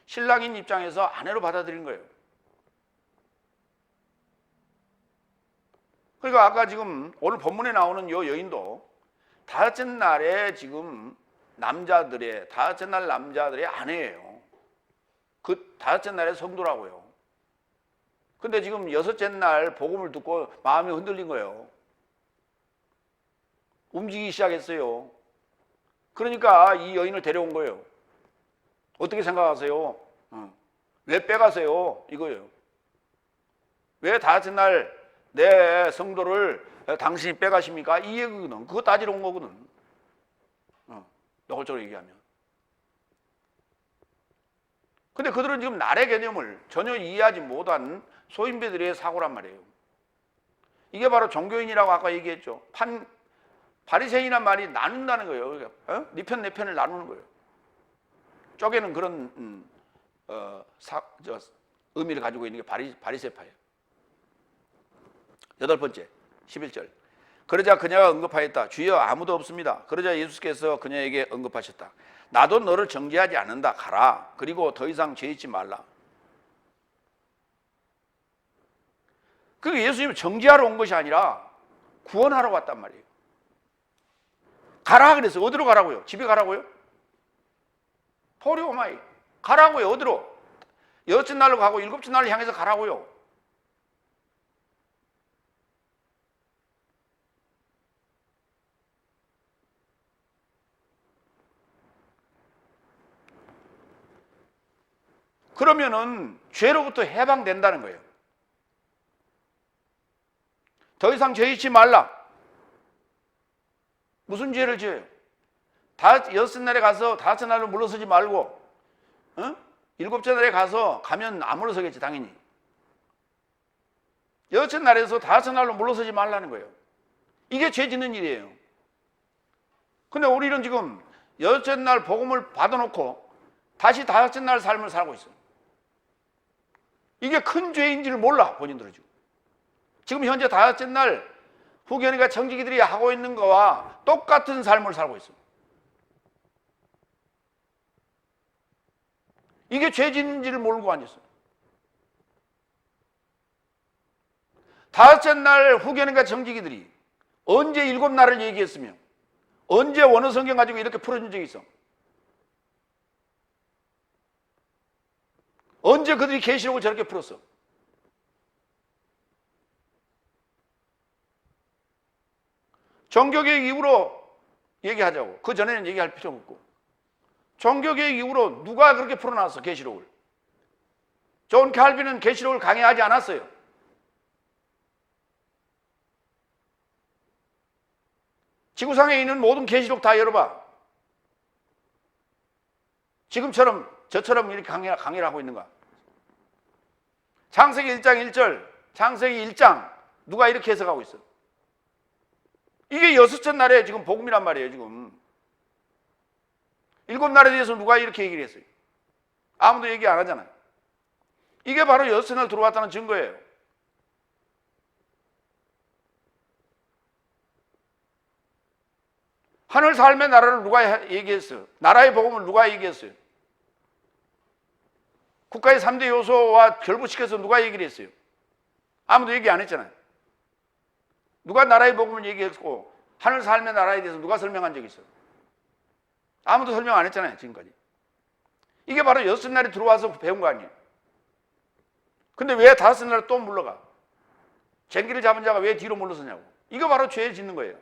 신랑인 입장에서 아내로 받아들인 거예요. 그러니까 아까 지금 오늘 본문에 나오는 이 여인도 다섯째 날에 지금 다섯째 날 남자들의 아내예요. 그 다섯째 날의 성도라고요. 근데 지금 여섯째 날 복음을 듣고 마음이 흔들린 거예요. 움직이기 시작했어요. 그러니까 이 여인을 데려온 거예요. 어떻게 생각하세요? 왜 빼가세요? 이거예요. 왜 다섯째 날 내 성도를 당신이 빼가십니까? 이 얘기거든. 그거 따지러 온 거거든. 노골적으로 얘기하면. 근데 그들은 지금 날의 개념을 전혀 이해하지 못한 소인배들의 사고란 말이에요. 이게 바로 종교인이라고 아까 얘기했죠. 바리새인이란 말이 나눈다는 거예요. 네 편 내 편을 나누는 거예요. 쪼개는 그런 의미를 가지고 있는 게 바리새파예요. 8번째 11절. 그러자 그녀가 언급하였다. 주여 아무도 없습니다. 그러자 예수께서 그녀에게 언급하셨다. 나도 너를 정죄하지 않는다. 가라. 그리고 더 이상 죄 짓지 말라. 그게 예수님은 정죄하러 온 것이 아니라 구원하러 왔단 말이에요. 가라 그랬어요. 어디로 가라고요? 집에 가라고요? 포리오마이. 가라고요. 어디로? 여섯째 날로 가고 일곱째 날을 향해서 가라고요. 그러면은 죄로부터 해방된다는 거예요. 더 이상 죄 짓지 말라. 무슨 죄를 지어요? 여섯째 날에 가서 다섯째 날로 물러서지 말고 일곱째 날에 가면 안 물러서겠지 당연히. 여섯째 날에서 다섯째 날로 물러서지 말라는 거예요. 이게 죄 짓는 일이에요. 근데 우리는 지금 여섯째 날 복음을 받아놓고 다시 다섯째 날 삶을 살고 있어요. 이게 큰 죄인지를 몰라 본인들은 지금 현재 다섯째 날 후견이가 청지기들이 하고 있는 거와 똑같은 삶을 살고 있어요. 이게 죄 짓는지를 모르고 앉았어요. 다섯째 날 후견이가 청지기들이 언제 일곱 날을 얘기했으며 언제 원어 성경 가지고 이렇게 풀어준 적이 있어? 언제 그들이 계시록을 저렇게 풀었어? 종교개혁 이후로 얘기하자고. 그 전에는 얘기할 필요 없고. 종교개혁 이후로 누가 그렇게 풀어놨어 계시록을? 존 칼빈은 계시록을 강의하지 않았어요. 지구상에 있는 모든 계시록 다 열어봐. 지금처럼 저처럼 이렇게 강의를 하고 있는가? 창세기 1장 1절, 창세기 1장 누가 이렇게 해석하고 있어? 이게 여섯째 날에 지금 복음이란 말이에요. 지금 일곱 날에 대해서 누가 이렇게 얘기를 했어요? 아무도 얘기 안 하잖아요. 이게 바로 여섯째 날 들어왔다는 증거예요. 하늘 삶의 나라를 누가 얘기했어요? 나라의 복음을 누가 얘기했어요? 국가의 3대 요소와 결부시켜서 누가 얘기를 했어요? 아무도 얘기 안 했잖아요. 누가 나라의 복음을 얘기했고 하늘 삶의 나라에 대해서 누가 설명한 적이 있어요? 아무도 설명 안 했잖아요. 지금까지. 이게 바로 여섯 날에 들어와서 배운 거 아니에요. 근데 왜 다섯 날에 또 물러가? 쟁기를 잡은 자가 왜 뒤로 물러서냐고. 이거 바로 죄 짓는 거예요.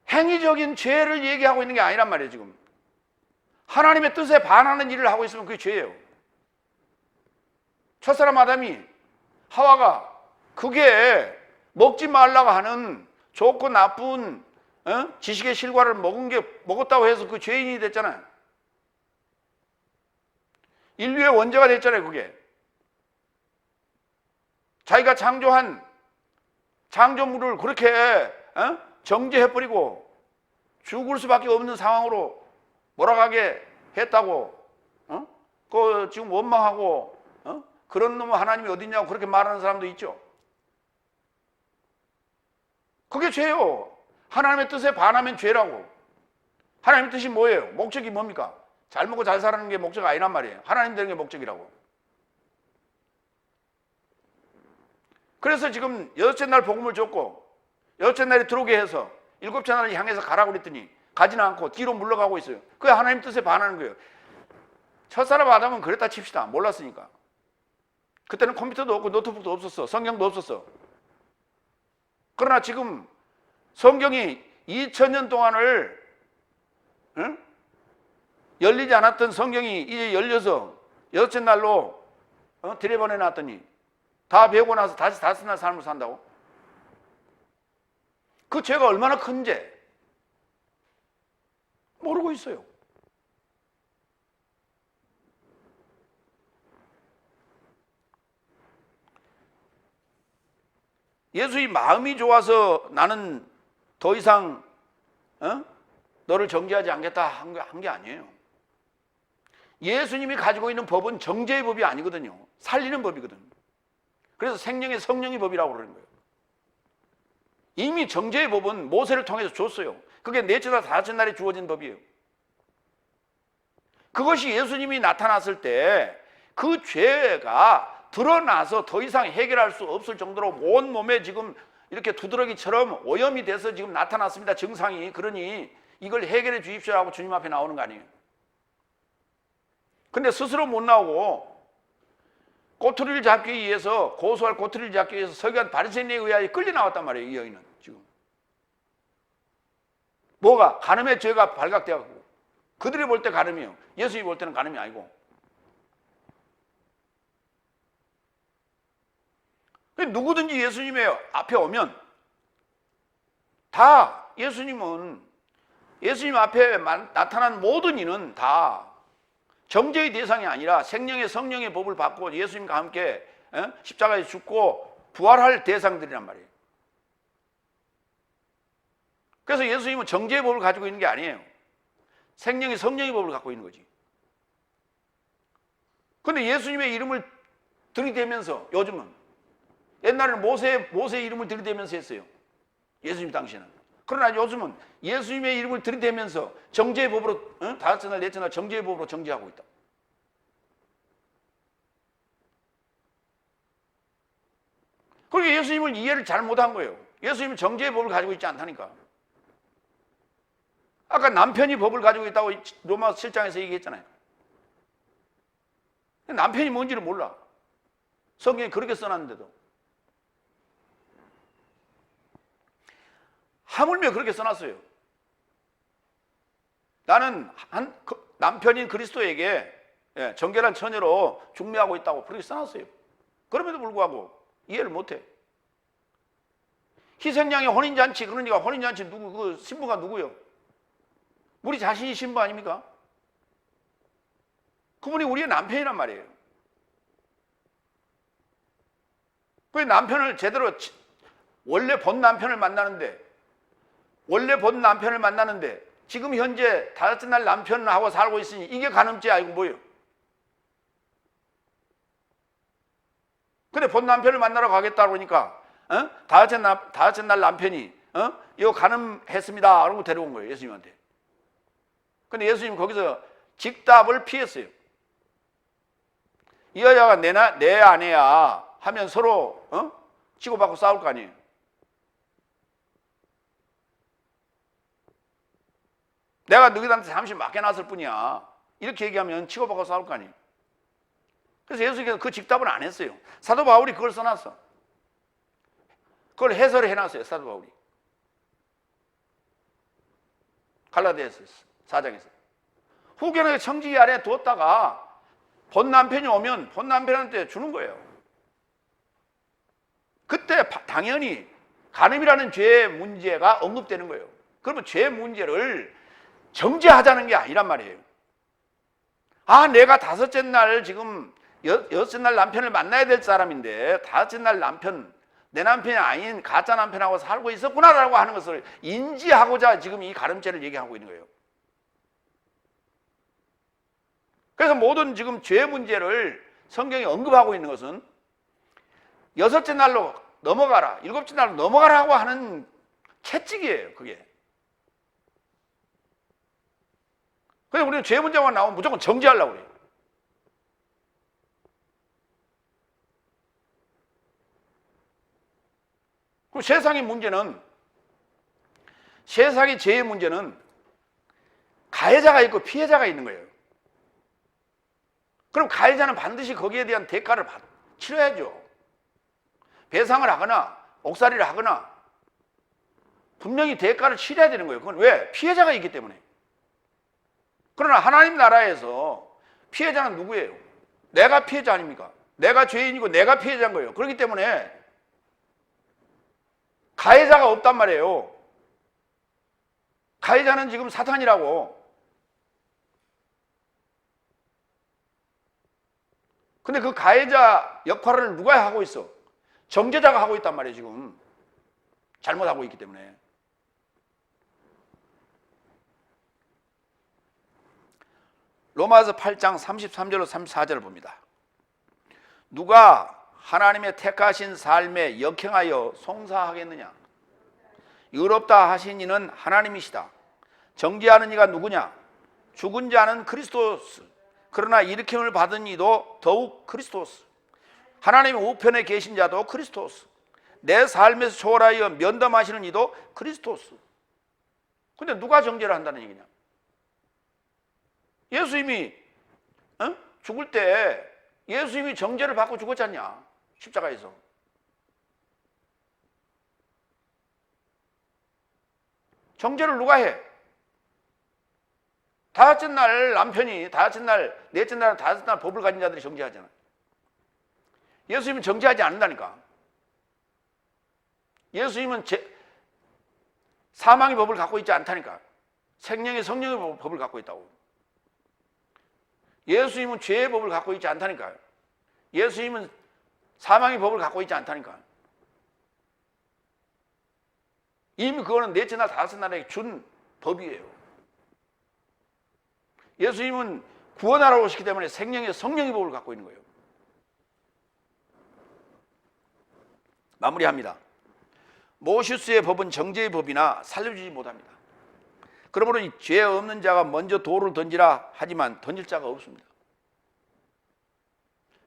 행위적인 죄를 얘기하고 있는 게 아니란 말이에요. 지금 하나님의 뜻에 반하는 일을 하고 있으면 그게 죄예요. 첫사람 아담이 하와가 그게 먹지 말라고 하는 좋고 나쁜 지식의 실과를 먹었다고 해서 그 죄인이 됐잖아요. 인류의 원죄가 됐잖아요. 그게 자기가 창조한 창조물을 그렇게 정죄해버리고 죽을 수밖에 없는 상황으로 몰아가게 했다고 그 지금 원망하고 그런 놈은 하나님이 어딨냐고 그렇게 말하는 사람도 있죠. 그게 죄요. 하나님의 뜻에 반하면 죄라고. 하나님의 뜻이 뭐예요? 목적이 뭡니까? 잘 먹고 잘 살아는 게 목적 아니란 말이에요. 하나님 되는 게 목적이라고. 그래서 지금 여섯째 날 복음을 줬고 여섯째 날에 들어오게 해서 일곱째 날을 향해서 가라고 그랬더니 가지는 않고 뒤로 물러가고 있어요. 그게 하나님 뜻에 반하는 거예요. 첫사람 아담은 그랬다 칩시다. 몰랐으니까. 그때는 컴퓨터도 없고 노트북도 없었어. 성경도 없었어. 그러나 지금 성경이 2000년 동안을 열리지 않았던 성경이 이제 열려서 여섯째 날로 들여보내 놨더니 다 배우고 나서 다시 다섯 날 삶을 산다고? 그 죄가 얼마나 큰지 모르고 있어요. 예수의 마음이 좋아서 나는 더 이상 너를 정죄하지 않겠다 한 게 아니에요. 예수님이 가지고 있는 법은 정죄의 법이 아니거든요. 살리는 법이거든요. 그래서 생명의 성령의 법이라고 그러는 거예요. 이미 정죄의 법은 모세를 통해서 줬어요. 그게 넷째 날 다섯째 날에 주어진 법이에요. 그것이 예수님이 나타났을 때 그 죄가 드러나서 더 이상 해결할 수 없을 정도로 온 몸에 지금 이렇게 두드러기처럼 오염이 돼서 지금 나타났습니다. 증상이. 그러니 이걸 해결해 주십시오 하고 주님 앞에 나오는 거 아니에요. 근데 스스로 못 나오고 꼬투리를 잡기 위해서 고소할 꼬투리를 잡기 위해서 서기관 바리새인에 의하여 끌려 나왔단 말이에요. 이 여인은 지금 뭐가? 간음의 죄가 발각되었고 그들이 볼 때 간음이에요. 예수님이 볼 때는 간음이 아니고. 누구든지 예수님의 앞에 오면 다 예수님은 예수님 앞에 나타난 모든 이는 다 정죄의 대상이 아니라 생명의 성령의 법을 받고 예수님과 함께 십자가에 죽고 부활할 대상들이란 말이에요. 그래서 예수님은 정죄의 법을 가지고 있는 게 아니에요. 생명의 성령의 법을 갖고 있는 거지. 그런데 예수님의 이름을 들이대면서, 요즘은 옛날에는 모세의 이름을 들이대면서 했어요. 예수님 당시에는. 그러나 요즘은 예수님의 이름을 들이대면서 정죄의 법으로, 다섯째 날 넷째 날 정죄의 법으로 정죄하고 있다. 그러니까 예수님을 이해를 잘 못한 거예요. 예수님은 정죄의 법을 가지고 있지 않다니까. 아까 남편이 법을 가지고 있다고 로마서 7장에서 얘기했잖아요. 남편이 뭔지를 몰라. 성경에 그렇게 써놨는데도. 하물며 그렇게 써놨어요. 나는 남편인 그리스도에게 정결한 처녀로 중매하고 있다고 그렇게 써놨어요. 그럼에도 불구하고 이해를 못해. 희생양의 혼인잔치, 그러니까 혼인잔치 그 신부가 누구요? 우리 자신이 신부 아닙니까? 그분이 우리의 남편이란 말이에요. 그 남편을 제대로, 원래 본 남편을 만나는데 지금 현재 다섯째 날 남편하고 살고 있으니 이게 간음죄 아니고 뭐예요? 근데 본 남편을 만나러 가겠다고 하니까 다섯째 날 남편이 이거 간음했습니다 라고 데려온 거예요, 예수님한테. 근데 예수님 거기서 직답을 피했어요. 이 여자가 내 아내야 하면 서로 치고받고 싸울 거 아니에요. 내가 너희들한테 잠시 맡겨놨을 뿐이야, 이렇게 얘기하면 치고받고 싸울 거 아니에요. 그래서 예수님께서 그 직답은 안 했어요. 사도 바울이 그걸 써놨어. 그걸 해설을 해놨어요, 사도 바울이. 갈라디아서 4장에서. 후견의 청지기 아래 두었다가 본 남편이 오면 본 남편한테 주는 거예요. 그때 당연히 간음이라는 죄의 문제가 언급되는 거예요. 그러면 죄 문제를 정죄하자는 게 아니란 말이에요. 내가 다섯째 날 지금 여섯째 날 남편을 만나야 될 사람인데 다섯째 날 내 남편이 아닌 가짜 남편하고 살고 있었구나라고 하는 것을 인지하고자 지금 이 간음죄를 얘기하고 있는 거예요. 그래서 모든 지금 죄 문제를 성경이 언급하고 있는 것은 여섯째 날로 넘어가라, 일곱째 날로 넘어가라고 하는 채찍이에요, 그게. 그래서 우리는 죄 문제만 나오면 무조건 정죄하려고 그래요. 그리고 세상의 죄의 문제는 가해자가 있고 피해자가 있는 거예요. 그럼 가해자는 반드시 거기에 대한 대가를 치러야죠. 배상을 하거나 옥살이를 하거나 분명히 대가를 치러야 되는 거예요. 그건 왜? 피해자가 있기 때문에. 그러나 하나님 나라에서 피해자는 누구예요? 내가 피해자 아닙니까? 내가 죄인이고 내가 피해자인 거예요. 그렇기 때문에 가해자가 없단 말이에요. 가해자는 지금 사탄이라고. 근데 그 가해자 역할을 누가 하고 있어? 정죄자가 하고 있단 말이에요, 지금. 잘못하고 있기 때문에. 로마서 8장 33절로 34절을 봅니다. 누가 하나님의 택하신 삶에 역행하여 송사하겠느냐? 의롭다 하신 이는 하나님이시다. 정죄하는 이가 누구냐? 죽은 자는 그리스도스. 그러나 일으킴을 받은 이도 더욱 그리스도스. 하나님의 우편에 계신 자도 그리스도스. 내 삶에서 초월하여 면담하시는 이도 그리스도스. 근데 누가 정죄를 한다는 얘기냐? 예수님이 죽을 때 예수님이 정죄를 받고 죽었지 않냐? 십자가에서. 정죄를 누가 해? 다섯째 날 남편이, 다섯째 날, 넷째 날, 다섯째 날 법을 가진 자들이 정죄하잖아. 예수님은 정죄하지 않는다니까. 예수님은 사망의 법을 갖고 있지 않다니까. 생명의 성령의 법을 갖고 있다고. 예수님은 죄의 법을 갖고 있지 않다니까요. 예수님은 사망의 법을 갖고 있지 않다니까요. 이미 그거는 넷째 날 다섯째 날에 준 법이에요. 예수님은 구원하러 오시기 때문에 생명의 성령의 법을 갖고 있는 거예요. 마무리합니다. 모시스의 법은 정죄의 법이나 살려주지 못합니다. 그러므로 이 죄 없는 자가 먼저 돌을 던지라 하지만 던질 자가 없습니다.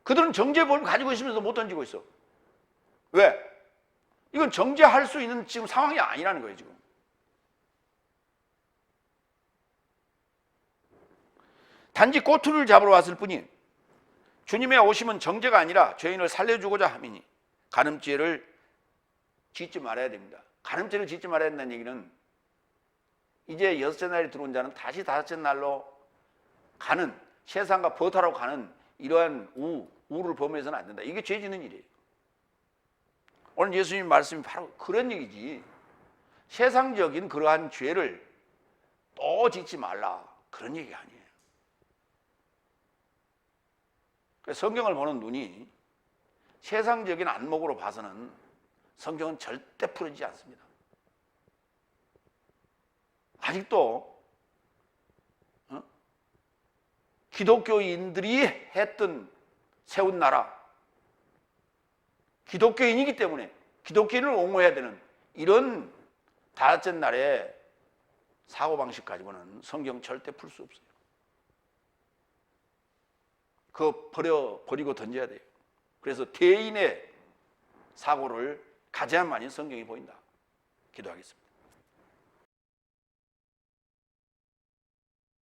그들은 정죄의 법을 가지고 있으면서 못 던지고 있어. 왜? 이건 정죄할 수 있는 지금 상황이 아니라는 거예요, 지금. 단지 꼬투리를 잡으러 왔을 뿐이 주님의 오심은 정죄가 아니라 죄인을 살려주고자 함이니 간음죄를 짓지 말아야 됩니다. 간음죄를 짓지 말아야 된다는 얘기는 이제 여섯째 날이 들어온 자는 다시 다섯째 날로 가는, 세상과 버타로 가는 이러한 우를 범해서는 안 된다. 이게 죄 짓는 일이에요. 오늘 예수님 말씀이 바로 그런 얘기지. 세상적인 그러한 죄를 또 짓지 말라, 그런 얘기가 아니에요. 성경을 보는 눈이 세상적인 안목으로 봐서는 성경은 절대 풀어지지 않습니다. 아직도 기독교인들이 세운 나라, 기독교인이기 때문에 기독교인을 옹호해야 되는 이런 다섯째 날의 사고방식 가지고는 성경 절대 풀 수 없어요. 그거 버리고 던져야 돼요. 그래서 대인의 사고를 가져야만이 성경이 보인다. 기도하겠습니다.